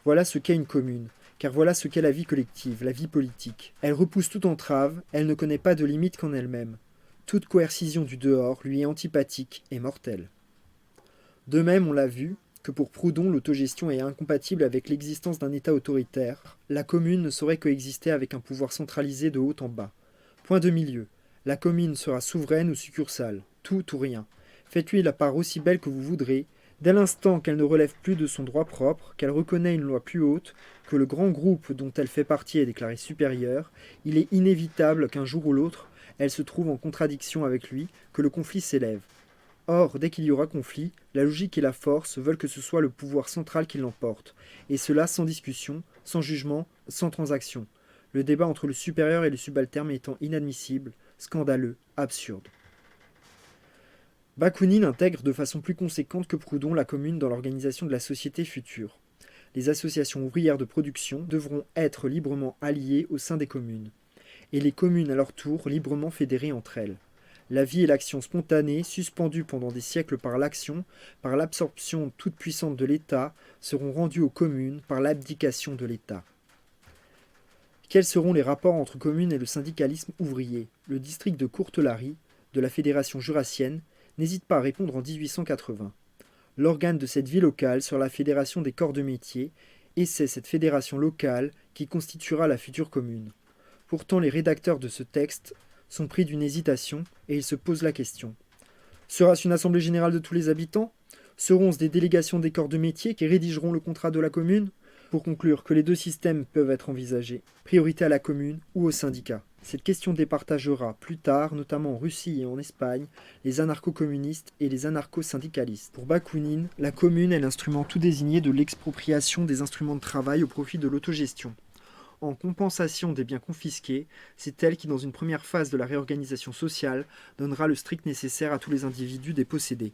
Voilà ce qu'est une commune, car voilà ce qu'est la vie collective, la vie politique. Elle repousse toute entrave, elle ne connaît pas de limite qu'en elle-même. Toute coercition du dehors lui est antipathique et mortelle. De même, on l'a vu, que pour Proudhon, l'autogestion est incompatible avec l'existence d'un État autoritaire. La commune ne saurait coexister avec un pouvoir centralisé de haut en bas. Point de milieu. La commune sera souveraine ou succursale, tout ou rien. Faites-lui la part aussi belle que vous voudrez, dès l'instant qu'elle ne relève plus de son droit propre, qu'elle reconnaît une loi plus haute, que le grand groupe dont elle fait partie est déclaré supérieur, il est inévitable qu'un jour ou l'autre, elle se trouve en contradiction avec lui, que le conflit s'élève. Or, dès qu'il y aura conflit, la logique et la force veulent que ce soit le pouvoir central qui l'emporte, et cela sans discussion, sans jugement, sans transaction. Le débat entre le supérieur et le subalterne étant inadmissible, scandaleux, absurde. Bakounine intègre de façon plus conséquente que Proudhon la commune dans l'organisation de la société future. Les associations ouvrières de production devront être librement alliées au sein des communes, et les communes à leur tour librement fédérées entre elles. La vie et l'action spontanée, suspendues pendant des siècles par l'action, par l'absorption toute puissante de l'État, seront rendues aux communes par l'abdication de l'État. Quels seront les rapports entre communes et le syndicalisme ouvrier? Le district de Courtelary, de la Fédération jurassienne, n'hésite pas à répondre en 1880. L'organe de cette vie locale sera la Fédération des corps de métier, et c'est cette fédération locale qui constituera la future commune. Pourtant, les rédacteurs de ce texte sont pris d'une hésitation et ils se posent la question. Sera-ce une assemblée générale de tous les habitants? Seront-ce des délégations des corps de métier qui rédigeront le contrat de la commune? Pour conclure que les deux systèmes peuvent être envisagés, priorité à la commune ou au syndicat. Cette question départagera plus tard, notamment en Russie et en Espagne, les anarcho-communistes et les anarcho-syndicalistes. Pour Bakounine, la commune est l'instrument tout désigné de l'expropriation des instruments de travail au profit de l'autogestion. En compensation des biens confisqués, c'est elle qui, dans une première phase de la réorganisation sociale, donnera le strict nécessaire à tous les individus dépossédés,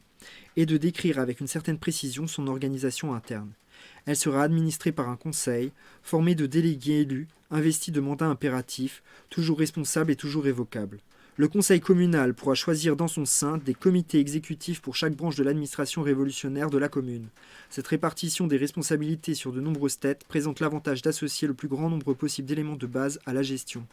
et de décrire avec une certaine précision son organisation interne. Elle sera administrée par un conseil, formé de délégués élus, investis de mandats impératifs, toujours responsables et toujours révocables. Le conseil communal pourra choisir dans son sein des comités exécutifs pour chaque branche de l'administration révolutionnaire de la commune. Cette répartition des responsabilités sur de nombreuses têtes présente l'avantage d'associer le plus grand nombre possible d'éléments de base à la gestion.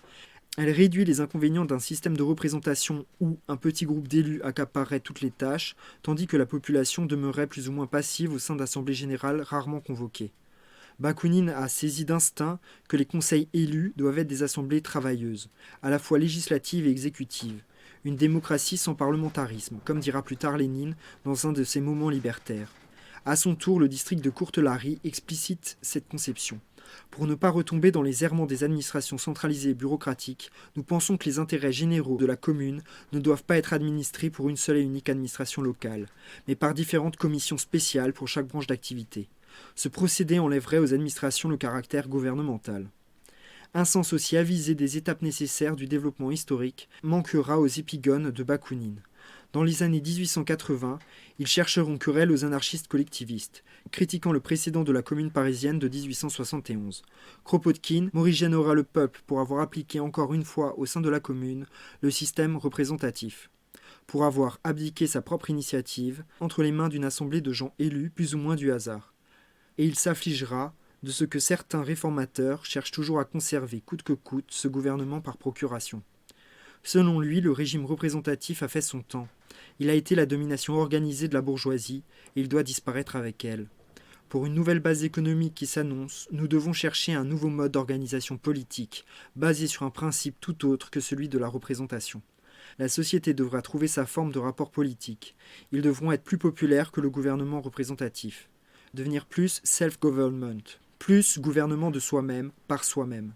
Elle réduit les inconvénients d'un système de représentation où un petit groupe d'élus accaparerait toutes les tâches, tandis que la population demeurait plus ou moins passive au sein d'assemblées générales rarement convoquées. Bakounine a saisi d'instinct que les conseils élus doivent être des assemblées travailleuses, à la fois législatives et exécutives, une démocratie sans parlementarisme, comme dira plus tard Lénine dans un de ses moments libertaires. À son tour, le district de Courtelary explicite cette conception. Pour ne pas retomber dans les errements des administrations centralisées et bureaucratiques, nous pensons que les intérêts généraux de la commune ne doivent pas être administrés pour une seule et unique administration locale, mais par différentes commissions spéciales pour chaque branche d'activité. Ce procédé enlèverait aux administrations le caractère gouvernemental. Un sens aussi avisé des étapes nécessaires du développement historique manquera aux épigones de Bakounine. Dans les années 1880, ils chercheront querelle aux anarchistes collectivistes, critiquant le précédent de la commune parisienne de 1871. Kropotkin morigénera le peuple pour avoir appliqué encore une fois au sein de la commune le système représentatif, pour avoir abdiqué sa propre initiative entre les mains d'une assemblée de gens élus plus ou moins du hasard. Et il s'affligera de ce que certains réformateurs cherchent toujours à conserver coûte que coûte ce gouvernement par procuration. Selon lui, le régime représentatif a fait son temps. Il a été la domination organisée de la bourgeoisie et il doit disparaître avec elle. Pour une nouvelle base économique qui s'annonce, nous devons chercher un nouveau mode d'organisation politique, basé sur un principe tout autre que celui de la représentation. La société devra trouver sa forme de rapport politique. Ils devront être plus populaires que le gouvernement représentatif. Devenir plus self-government, plus gouvernement de soi-même, par soi-même.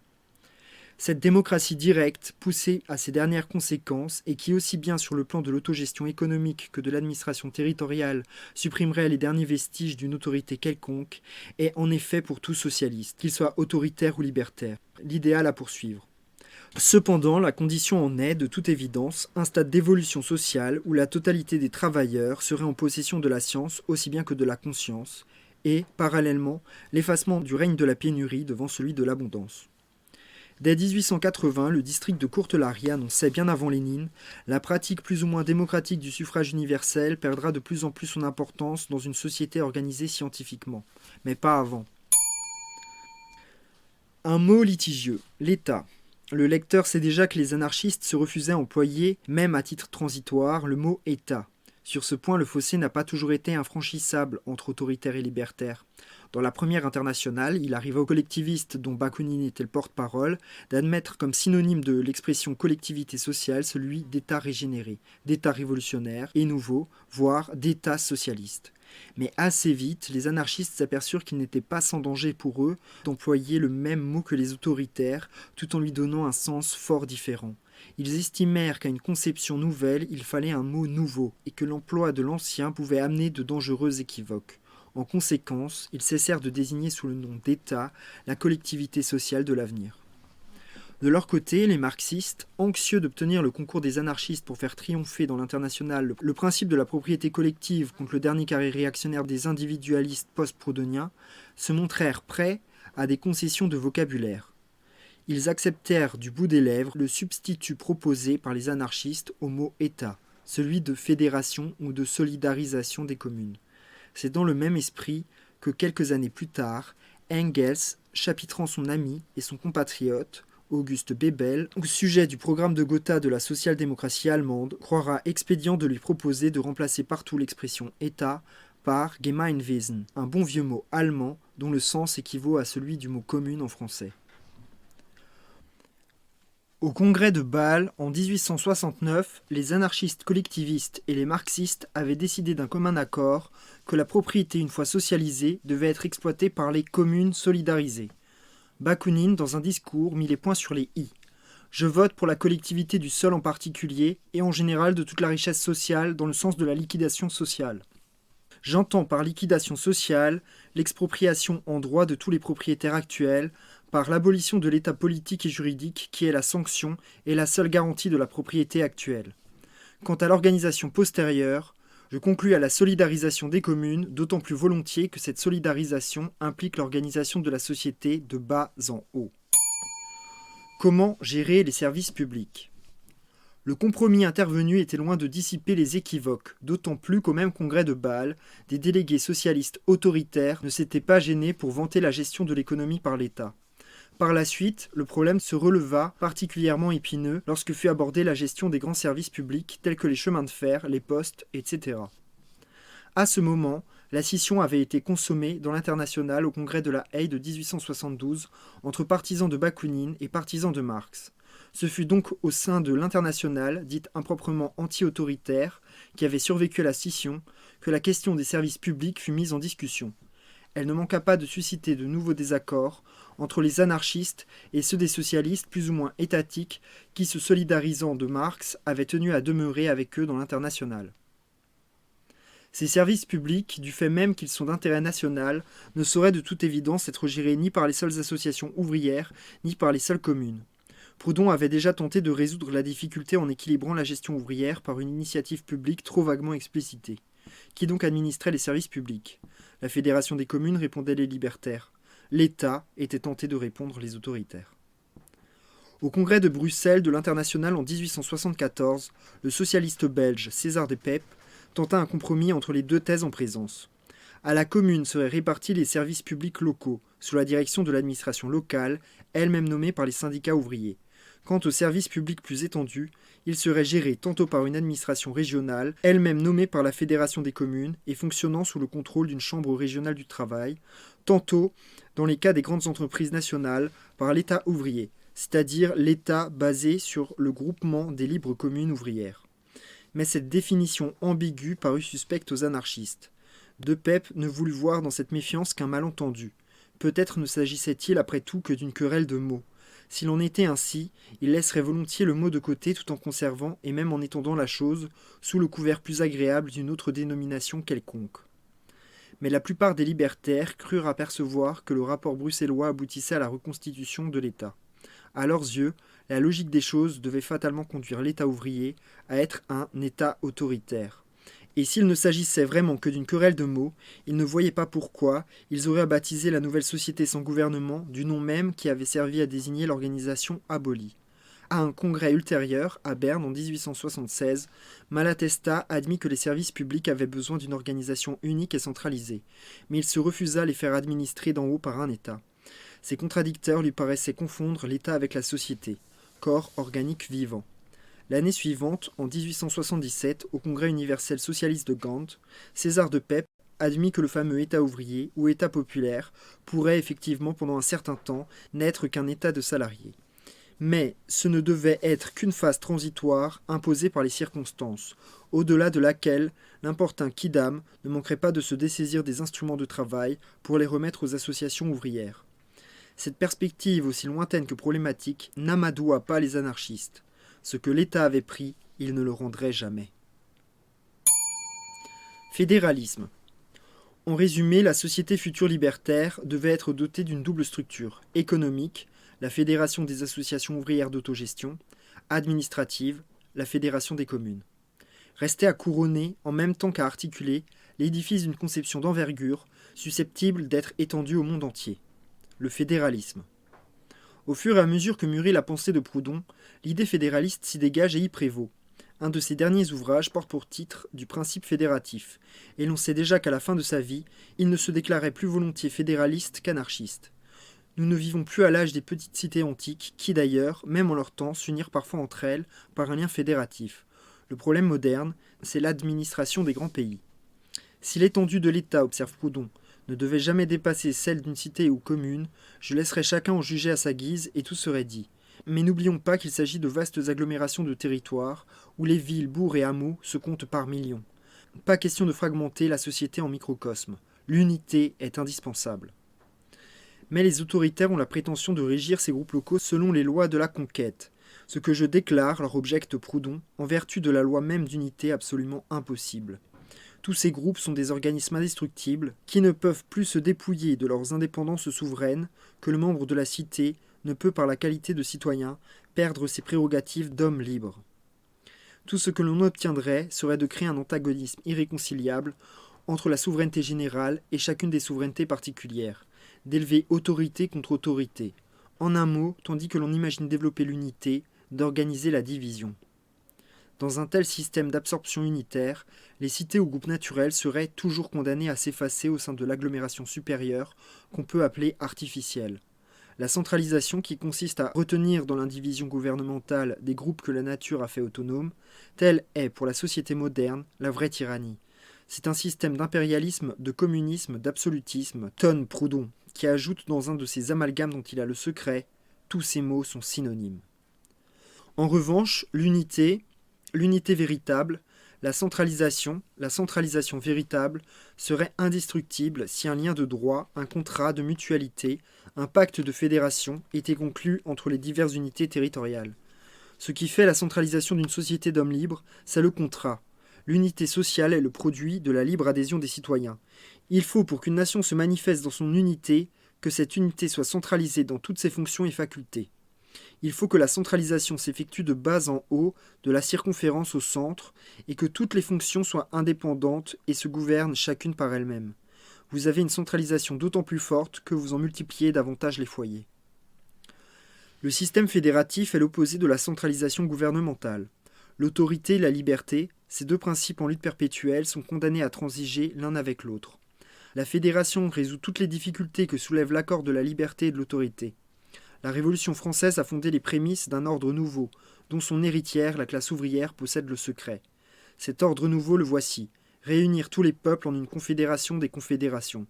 Cette démocratie directe, poussée à ses dernières conséquences et qui, aussi bien sur le plan de l'autogestion économique que de l'administration territoriale, supprimerait les derniers vestiges d'une autorité quelconque, est en effet pour tout socialiste, qu'il soit autoritaire ou libertaire, l'idéal à poursuivre. Cependant, la condition en est, de toute évidence, un stade d'évolution sociale où la totalité des travailleurs serait en possession de la science aussi bien que de la conscience, et, parallèlement, l'effacement du règne de la pénurie devant celui de l'abondance. Dès 1880, le district de Courtelary annonçait bien avant Lénine, la pratique plus ou moins démocratique du suffrage universel perdra de plus en plus son importance dans une société organisée scientifiquement, mais pas avant. Un mot litigieux, l'État. Le lecteur sait déjà que les anarchistes se refusaient à employer, même à titre transitoire, le mot État. Sur ce point, le fossé n'a pas toujours été infranchissable entre autoritaires et libertaires. Dans la première internationale, il arriva aux collectivistes, dont Bakounine était le porte-parole, d'admettre comme synonyme de l'expression collectivité sociale celui d'État régénéré, d'État révolutionnaire et nouveau, voire d'État socialiste. Mais assez vite, les anarchistes s'aperçurent qu'il n'était pas sans danger pour eux d'employer le même mot que les autoritaires, tout en lui donnant un sens fort différent. Ils estimèrent qu'à une conception nouvelle, il fallait un mot nouveau, et que l'emploi de l'ancien pouvait amener de dangereux équivoques. En conséquence, ils cessèrent de désigner sous le nom d'État la collectivité sociale de l'avenir. De leur côté, les marxistes, anxieux d'obtenir le concours des anarchistes pour faire triompher dans l'international le principe de la propriété collective contre le dernier carré réactionnaire des individualistes post-proudhoniens, se montrèrent prêts à des concessions de vocabulaire. Ils acceptèrent du bout des lèvres le substitut proposé par les anarchistes au mot État, celui de fédération ou de solidarisation des communes. C'est dans le même esprit que quelques années plus tard, Engels, chapitrant son ami et son compatriote, Auguste Bebel, au sujet du programme de Gotha de la social-démocratie allemande, croira expédient de lui proposer de remplacer partout l'expression État par Gemeinwesen, un bon vieux mot allemand dont le sens équivaut à celui du mot commune en français. Au congrès de Bâle, en 1869, les anarchistes collectivistes et les marxistes avaient décidé d'un commun accord que la propriété, une fois socialisée, devait être exploitée par les communes solidarisées. Bakounine, dans un discours, mit les points sur les i. Je vote pour la collectivité du sol en particulier et en général de toute la richesse sociale dans le sens de la liquidation sociale. J'entends par liquidation sociale l'expropriation en droit de tous les propriétaires actuels, par l'abolition de l'état politique et juridique qui est la sanction et la seule garantie de la propriété actuelle. Quant à l'organisation postérieure, je conclus à la solidarisation des communes, d'autant plus volontiers que cette solidarisation implique l'organisation de la société de bas en haut. Comment gérer les services publics ? Le compromis intervenu était loin de dissiper les équivoques, d'autant plus qu'au même congrès de Bâle, des délégués socialistes autoritaires ne s'étaient pas gênés pour vanter la gestion de l'économie par l'État. Par la suite, le problème se releva, particulièrement épineux, lorsque fut abordée la gestion des grands services publics tels que les chemins de fer, les postes, etc. À ce moment, la scission avait été consommée dans l'Internationale au congrès de la Haye de 1872 entre partisans de Bakounine et partisans de Marx. Ce fut donc au sein de l'Internationale, dite improprement anti-autoritaire, qui avait survécu à la scission, que la question des services publics fut mise en discussion. Elle ne manqua pas de susciter de nouveaux désaccords entre les anarchistes et ceux des socialistes plus ou moins étatiques qui, se solidarisant de Marx, avaient tenu à demeurer avec eux dans l'Internationale. Ces services publics, du fait même qu'ils sont d'intérêt national, ne sauraient de toute évidence être gérés ni par les seules associations ouvrières, ni par les seules communes. Proudhon avait déjà tenté de résoudre la difficulté en équilibrant la gestion ouvrière par une initiative publique trop vaguement explicitée. Qui donc administrait les services publics ? La Fédération des communes répondait les libertaires. L'État était tenté de répondre les autoritaires. Au congrès de Bruxelles de l'Internationale en 1874, le socialiste belge César de Pep tenta un compromis entre les deux thèses en présence. À la commune seraient répartis les services publics locaux, sous la direction de l'administration locale, elle-même nommée par les syndicats ouvriers. Quant aux services publics plus étendus, ils seraient gérés tantôt par une administration régionale, elle-même nommée par la Fédération des communes et fonctionnant sous le contrôle d'une chambre régionale du travail, tantôt, dans les cas des grandes entreprises nationales, par l'État ouvrier, c'est-à-dire l'État basé sur le groupement des libres communes ouvrières. Mais cette définition ambiguë parut suspecte aux anarchistes. De Pep ne voulut voir dans cette méfiance qu'un malentendu. Peut-être ne s'agissait-il après tout que d'une querelle de mots. S'il en était ainsi, il laisserait volontiers le mot de côté tout en conservant et même en étendant la chose sous le couvert plus agréable d'une autre dénomination quelconque. Mais la plupart des libertaires crurent apercevoir que le rapport bruxellois aboutissait à la reconstitution de l'État. À leurs yeux, la logique des choses devait fatalement conduire l'État ouvrier à être un État autoritaire. Et s'il ne s'agissait vraiment que d'une querelle de mots, ils ne voyaient pas pourquoi ils auraient à baptiser la nouvelle société sans gouvernement du nom même qui avait servi à désigner l'organisation abolie. À un congrès ultérieur, à Berne en 1876, Malatesta admit que les services publics avaient besoin d'une organisation unique et centralisée, mais il se refusa à les faire administrer d'en haut par un État. Ces contradicteurs lui paraissaient confondre l'État avec la société, corps organique vivant. L'année suivante, en 1877, au Congrès universel socialiste de Gand, César de Pep admit que le fameux État ouvrier ou État populaire pourrait effectivement pendant un certain temps n'être qu'un État de salariés. Mais ce ne devait être qu'une phase transitoire imposée par les circonstances, au-delà de laquelle l'importun quidam ne manquerait pas de se dessaisir des instruments de travail pour les remettre aux associations ouvrières. Cette perspective aussi lointaine que problématique n'amadoua pas les anarchistes. Ce que l'État avait pris, il ne le rendrait jamais. Fédéralisme. En résumé, la société future libertaire devait être dotée d'une double structure, économique, la Fédération des associations ouvrières d'autogestion, administrative, la Fédération des communes. Restait à couronner, en même temps qu'à articuler, l'édifice d'une conception d'envergure, susceptible d'être étendue au monde entier. Le fédéralisme. Au fur et à mesure que mûrit la pensée de Proudhon, l'idée fédéraliste s'y dégage et y prévaut. Un de ses derniers ouvrages porte pour titre du principe fédératif, et l'on sait déjà qu'à la fin de sa vie, il ne se déclarait plus volontiers fédéraliste qu'anarchiste. Nous ne vivons plus à l'âge des petites cités antiques, qui d'ailleurs, même en leur temps, s'unirent parfois entre elles par un lien fédératif. Le problème moderne, c'est l'administration des grands pays. Si l'étendue de l'État, observe Proudhon, ne devait jamais dépasser celle d'une cité ou commune, je laisserais chacun en juger à sa guise et tout serait dit. Mais n'oublions pas qu'il s'agit de vastes agglomérations de territoires, où les villes, bourgs et hameaux se comptent par millions. Pas question de fragmenter la société en microcosmes. L'unité est indispensable. Mais les autoritaires ont la prétention de régir ces groupes locaux selon les lois de la conquête, ce que je déclare, leur objecte Proudhon, en vertu de la loi même d'unité absolument impossible. Tous ces groupes sont des organismes indestructibles qui ne peuvent plus se dépouiller de leurs indépendances souveraines que le membre de la cité ne peut par la qualité de citoyen perdre ses prérogatives d'homme libre. Tout ce que l'on obtiendrait serait de créer un antagonisme irréconciliable entre la souveraineté générale et chacune des souverainetés particulières, d'élever autorité contre autorité. En un mot, tandis que l'on imagine développer l'unité, d'organiser la division. Dans un tel système d'absorption unitaire, les cités ou groupes naturels seraient toujours condamnés à s'effacer au sein de l'agglomération supérieure qu'on peut appeler artificielle. La centralisation qui consiste à retenir dans l'indivision gouvernementale des groupes que la nature a fait autonomes, telle est pour la société moderne la vraie tyrannie. C'est un système d'impérialisme, de communisme, d'absolutisme, tonne Proudhon, qui ajoute dans un de ces amalgames dont il a le secret, tous ces mots sont synonymes. En revanche, l'unité véritable, la centralisation véritable, serait indestructible si un lien de droit, un contrat de mutualité, un pacte de fédération était conclu entre les diverses unités territoriales. Ce qui fait la centralisation d'une société d'hommes libres, c'est le contrat. L'unité sociale est le produit de la libre adhésion des citoyens. Il faut, pour qu'une nation se manifeste dans son unité, que cette unité soit centralisée dans toutes ses fonctions et facultés. Il faut que la centralisation s'effectue de bas en haut, de la circonférence au centre, et que toutes les fonctions soient indépendantes et se gouvernent chacune par elles-mêmes. Vous avez une centralisation d'autant plus forte que vous en multipliez davantage les foyers. Le système fédératif est l'opposé de la centralisation gouvernementale. L'autorité et la liberté, ces deux principes en lutte perpétuelle, sont condamnés à transiger l'un avec l'autre. La fédération résout toutes les difficultés que soulève l'accord de la liberté et de l'autorité. La Révolution française a fondé les prémices d'un ordre nouveau, dont son héritière, la classe ouvrière, possède le secret. Cet ordre nouveau, le voici: réunir tous les peuples en une confédération des confédérations.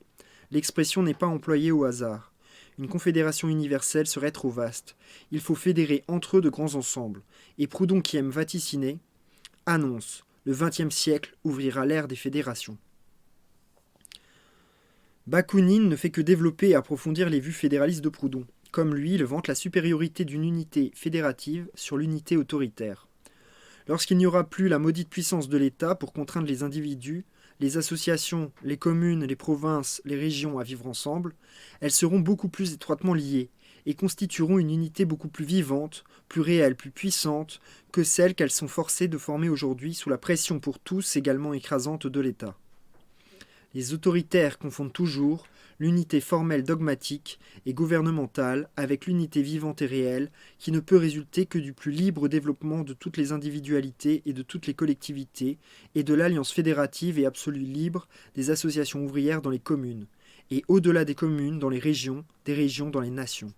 L'expression n'est pas employée au hasard. Une confédération universelle serait trop vaste. Il faut fédérer entre eux de grands ensembles. Et Proudhon, qui aime vaticiner, annonce: le XXe siècle ouvrira l'ère des fédérations. Bakounine ne fait que développer et approfondir les vues fédéralistes de Proudhon. Comme lui, il vante la supériorité d'une unité fédérative sur l'unité autoritaire. Lorsqu'il n'y aura plus la maudite puissance de l'État pour contraindre les individus, les associations, les communes, les provinces, les régions à vivre ensemble, elles seront beaucoup plus étroitement liées et constitueront une unité beaucoup plus vivante, plus réelle, plus puissante que celle qu'elles sont forcées de former aujourd'hui sous la pression pour tous également écrasante de l'État. Les autoritaires confondent toujours l'unité formelle dogmatique et gouvernementale avec l'unité vivante et réelle qui ne peut résulter que du plus libre développement de toutes les individualités et de toutes les collectivités et de l'alliance fédérative et absolue libre des associations ouvrières dans les communes et au-delà des communes dans les régions, des régions dans les nations.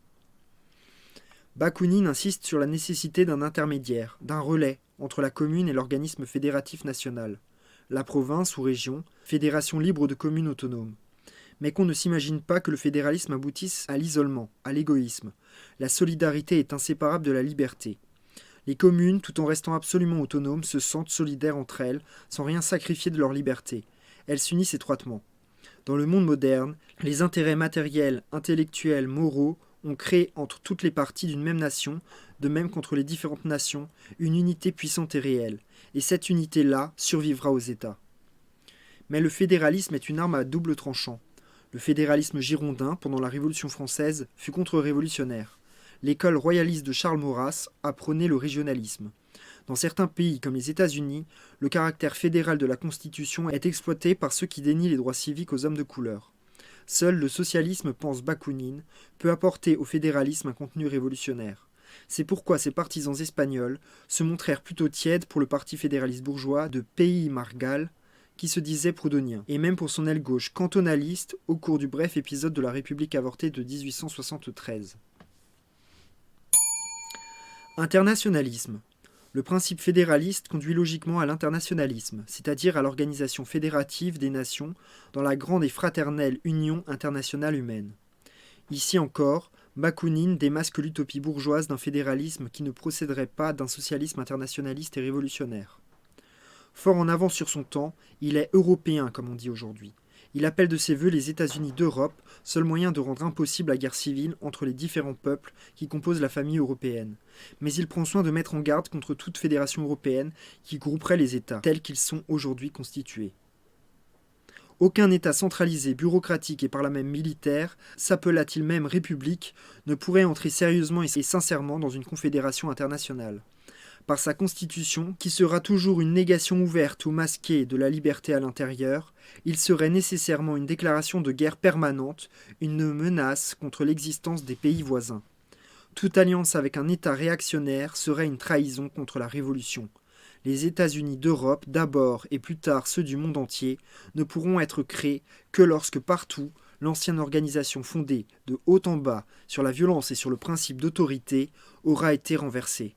Bakounine insiste sur la nécessité d'un intermédiaire, d'un relais entre la commune et l'organisme fédératif national, la province ou région, fédération libre de communes autonomes. Mais qu'on ne s'imagine pas que le fédéralisme aboutisse à l'isolement, à l'égoïsme. La solidarité est inséparable de la liberté. Les communes, tout en restant absolument autonomes, se sentent solidaires entre elles, sans rien sacrifier de leur liberté. Elles s'unissent étroitement. Dans le monde moderne, les intérêts matériels, intellectuels, moraux ont créé entre toutes les parties d'une même nation, de même qu'entre les différentes nations, une unité puissante et réelle. Et cette unité-là survivra aux États. Mais le fédéralisme est une arme à double tranchant. Le fédéralisme girondin, pendant la Révolution française, fut contre-révolutionnaire. L'école royaliste de Charles Maurras a prôné le régionalisme. Dans certains pays, comme les États-Unis, le caractère fédéral de la Constitution est exploité par ceux qui dénient les droits civiques aux hommes de couleur. Seul le socialisme, pense Bakounine, peut apporter au fédéralisme un contenu révolutionnaire. C'est pourquoi ces partisans espagnols se montrèrent plutôt tièdes pour le parti fédéraliste bourgeois de Pays Margall, qui se disait proudhonien, et même pour son aile gauche cantonaliste au cours du bref épisode de la République avortée de 1873. Internationalisme. Le principe fédéraliste conduit logiquement à l'internationalisme, c'est-à-dire à l'organisation fédérative des nations dans la grande et fraternelle Union internationale humaine. Ici encore, Bakounine démasque l'utopie bourgeoise d'un fédéralisme qui ne procéderait pas d'un socialisme internationaliste et révolutionnaire. Fort en avance sur son temps, il est européen, comme on dit aujourd'hui. Il appelle de ses vœux les États-Unis d'Europe, seul moyen de rendre impossible la guerre civile entre les différents peuples qui composent la famille européenne. Mais il prend soin de mettre en garde contre toute fédération européenne qui grouperait les États, tels qu'ils sont aujourd'hui constitués. Aucun État centralisé, bureaucratique et par là même militaire, s'appela-t-il même République, ne pourrait entrer sérieusement et sincèrement dans une confédération internationale. Par sa constitution, qui sera toujours une négation ouverte ou masquée de la liberté à l'intérieur, il serait nécessairement une déclaration de guerre permanente, une menace contre l'existence des pays voisins. Toute alliance avec un État réactionnaire serait une trahison contre la Révolution. Les États-Unis d'Europe, d'abord et plus tard ceux du monde entier, ne pourront être créés que lorsque partout, l'ancienne organisation fondée de haut en bas sur la violence et sur le principe d'autorité aura été renversée.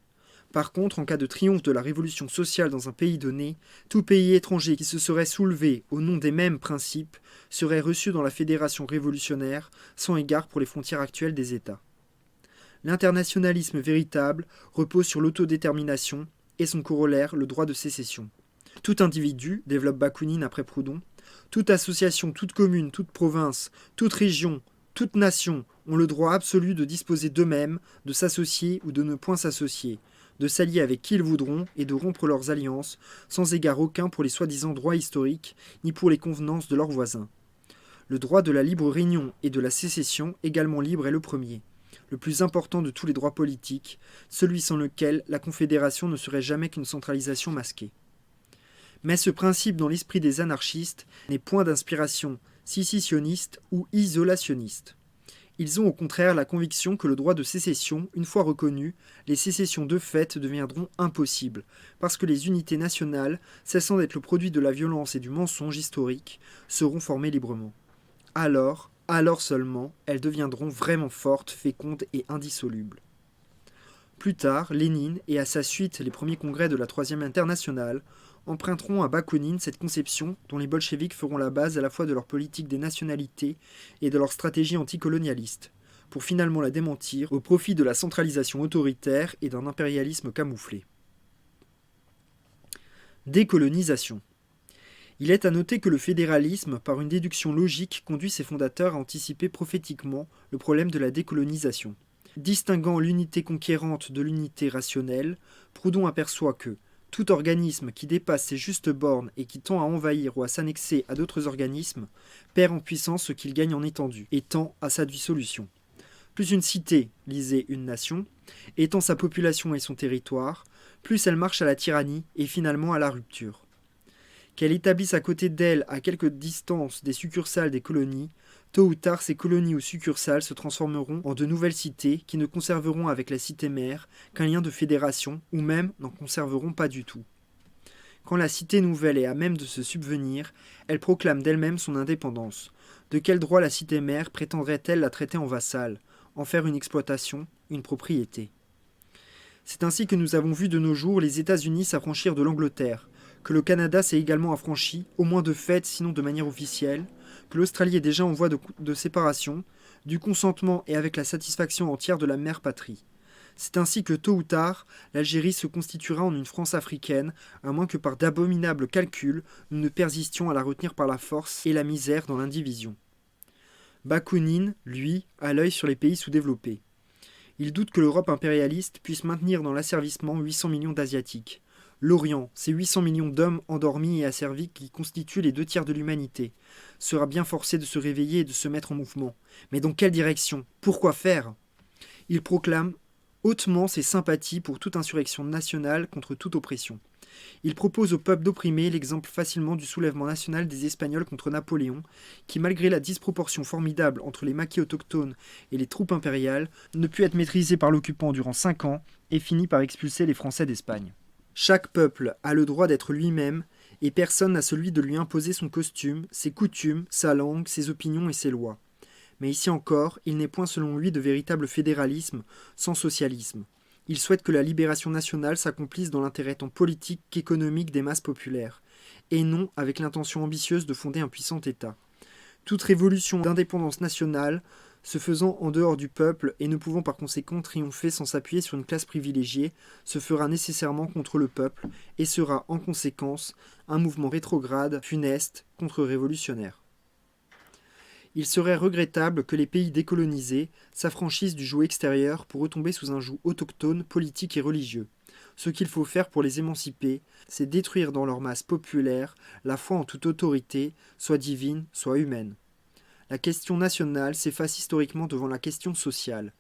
Par contre, en cas de triomphe de la révolution sociale dans un pays donné, tout pays étranger qui se serait soulevé au nom des mêmes principes serait reçu dans la fédération révolutionnaire, sans égard pour les frontières actuelles des États. L'internationalisme véritable repose sur l'autodétermination et son corollaire, le droit de sécession. Tout individu, développe Bakounine après Proudhon, toute association, toute commune, toute province, toute région, toute nation ont le droit absolu de disposer d'eux-mêmes, de s'associer ou de ne point s'associer, de s'allier avec qui ils voudront et de rompre leurs alliances, sans égard aucun pour les soi-disant droits historiques, ni pour les convenances de leurs voisins. Le droit de la libre réunion et de la sécession, également libre, est le premier, le plus important de tous les droits politiques, celui sans lequel la confédération ne serait jamais qu'une centralisation masquée. Mais ce principe dans l'esprit des anarchistes n'est point d'inspiration sécessionniste ou isolationniste. Ils ont au contraire la conviction que le droit de sécession, une fois reconnu, les sécessions de fait deviendront impossibles, parce que les unités nationales, cessant d'être le produit de la violence et du mensonge historique, seront formées librement. Alors seulement, elles deviendront vraiment fortes, fécondes et indissolubles. Plus tard, Lénine, et à sa suite les premiers congrès de la Troisième Internationale, emprunteront à Bakounine cette conception dont les bolcheviks feront la base à la fois de leur politique des nationalités et de leur stratégie anticolonialiste, pour finalement la démentir au profit de la centralisation autoritaire et d'un impérialisme camouflé. Décolonisation. Il est à noter que le fédéralisme, par une déduction logique, conduit ses fondateurs à anticiper prophétiquement le problème de la décolonisation. Distinguant l'unité conquérante de l'unité rationnelle, Proudhon aperçoit que tout organisme qui dépasse ses justes bornes et qui tend à envahir ou à s'annexer à d'autres organismes perd en puissance ce qu'il gagne en étendue, et tend à sa dissolution. Plus une cité, lisez une nation, étend sa population et son territoire, plus elle marche à la tyrannie et finalement à la rupture. Qu'elle établisse à côté d'elle, à quelque distance des succursales des colonies, tôt ou tard ces colonies ou succursales se transformeront en de nouvelles cités qui ne conserveront avec la cité mère qu'un lien de fédération ou même n'en conserveront pas du tout. Quand la cité nouvelle est à même de se subvenir, elle proclame d'elle-même son indépendance. De quel droit la cité mère prétendrait-elle la traiter en vassale, en faire une exploitation, une propriété ? C'est ainsi que nous avons vu de nos jours les États-Unis s'affranchir de l'Angleterre, que le Canada s'est également affranchi, au moins de fait, sinon de manière officielle, que l'Australie est déjà en voie de séparation, du consentement et avec la satisfaction entière de la mère patrie. C'est ainsi que tôt ou tard, l'Algérie se constituera en une France africaine, à moins que par d'abominables calculs, nous ne persistions à la retenir par la force et la misère dans l'indivision. Bakounine, lui, a l'œil sur les pays sous-développés. Il doute que l'Europe impérialiste puisse maintenir dans l'asservissement 800 millions d'Asiatiques. L'Orient, ces 800 millions d'hommes endormis et asservis qui constituent les 2/3 de l'humanité, sera bien forcé de se réveiller et de se mettre en mouvement. Mais dans quelle direction ? Pourquoi faire ? Il proclame hautement ses sympathies pour toute insurrection nationale contre toute oppression. Il propose au peuple d'opprimer l'exemple facilement du soulèvement national des Espagnols contre Napoléon, qui, malgré la disproportion formidable entre les maquis autochtones et les troupes impériales, ne put être maîtrisé par l'occupant durant 5 ans et finit par expulser les Français d'Espagne. Chaque peuple a le droit d'être lui-même, et personne n'a celui de lui imposer son costume, ses coutumes, sa langue, ses opinions et ses lois. Mais ici encore, il n'est point selon lui de véritable fédéralisme sans socialisme. Il souhaite que la libération nationale s'accomplisse dans l'intérêt tant politique qu'économique des masses populaires, et non avec l'intention ambitieuse de fonder un puissant État. Toute révolution d'indépendance nationale, se faisant en dehors du peuple et ne pouvant par conséquent triompher sans s'appuyer sur une classe privilégiée, se fera nécessairement contre le peuple et sera en conséquence un mouvement rétrograde, funeste, contre-révolutionnaire. Il serait regrettable que les pays décolonisés s'affranchissent du joug extérieur pour retomber sous un joug autochtone, politique et religieux. Ce qu'il faut faire pour les émanciper, c'est détruire dans leur masse populaire la foi en toute autorité, soit divine, soit humaine. La question nationale s'efface historiquement devant la question sociale.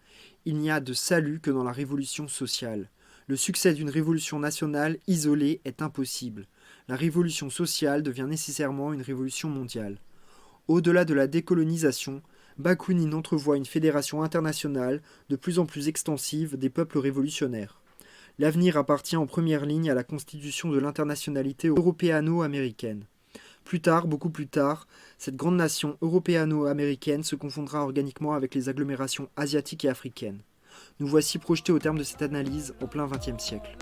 Il n'y a de salut que dans la révolution sociale. Le succès d'une révolution nationale isolée est impossible. La révolution sociale devient nécessairement une révolution mondiale. Au-delà de la décolonisation, Bakounine entrevoit une fédération internationale de plus en plus extensive des peuples révolutionnaires. L'avenir appartient en première ligne à la constitution de l'internationalité européano-américaine. Plus tard, beaucoup plus tard, cette grande nation européano-américaine se confondra organiquement avec les agglomérations asiatiques et africaines. Nous voici projetés au terme de cette analyse en plein XXe siècle.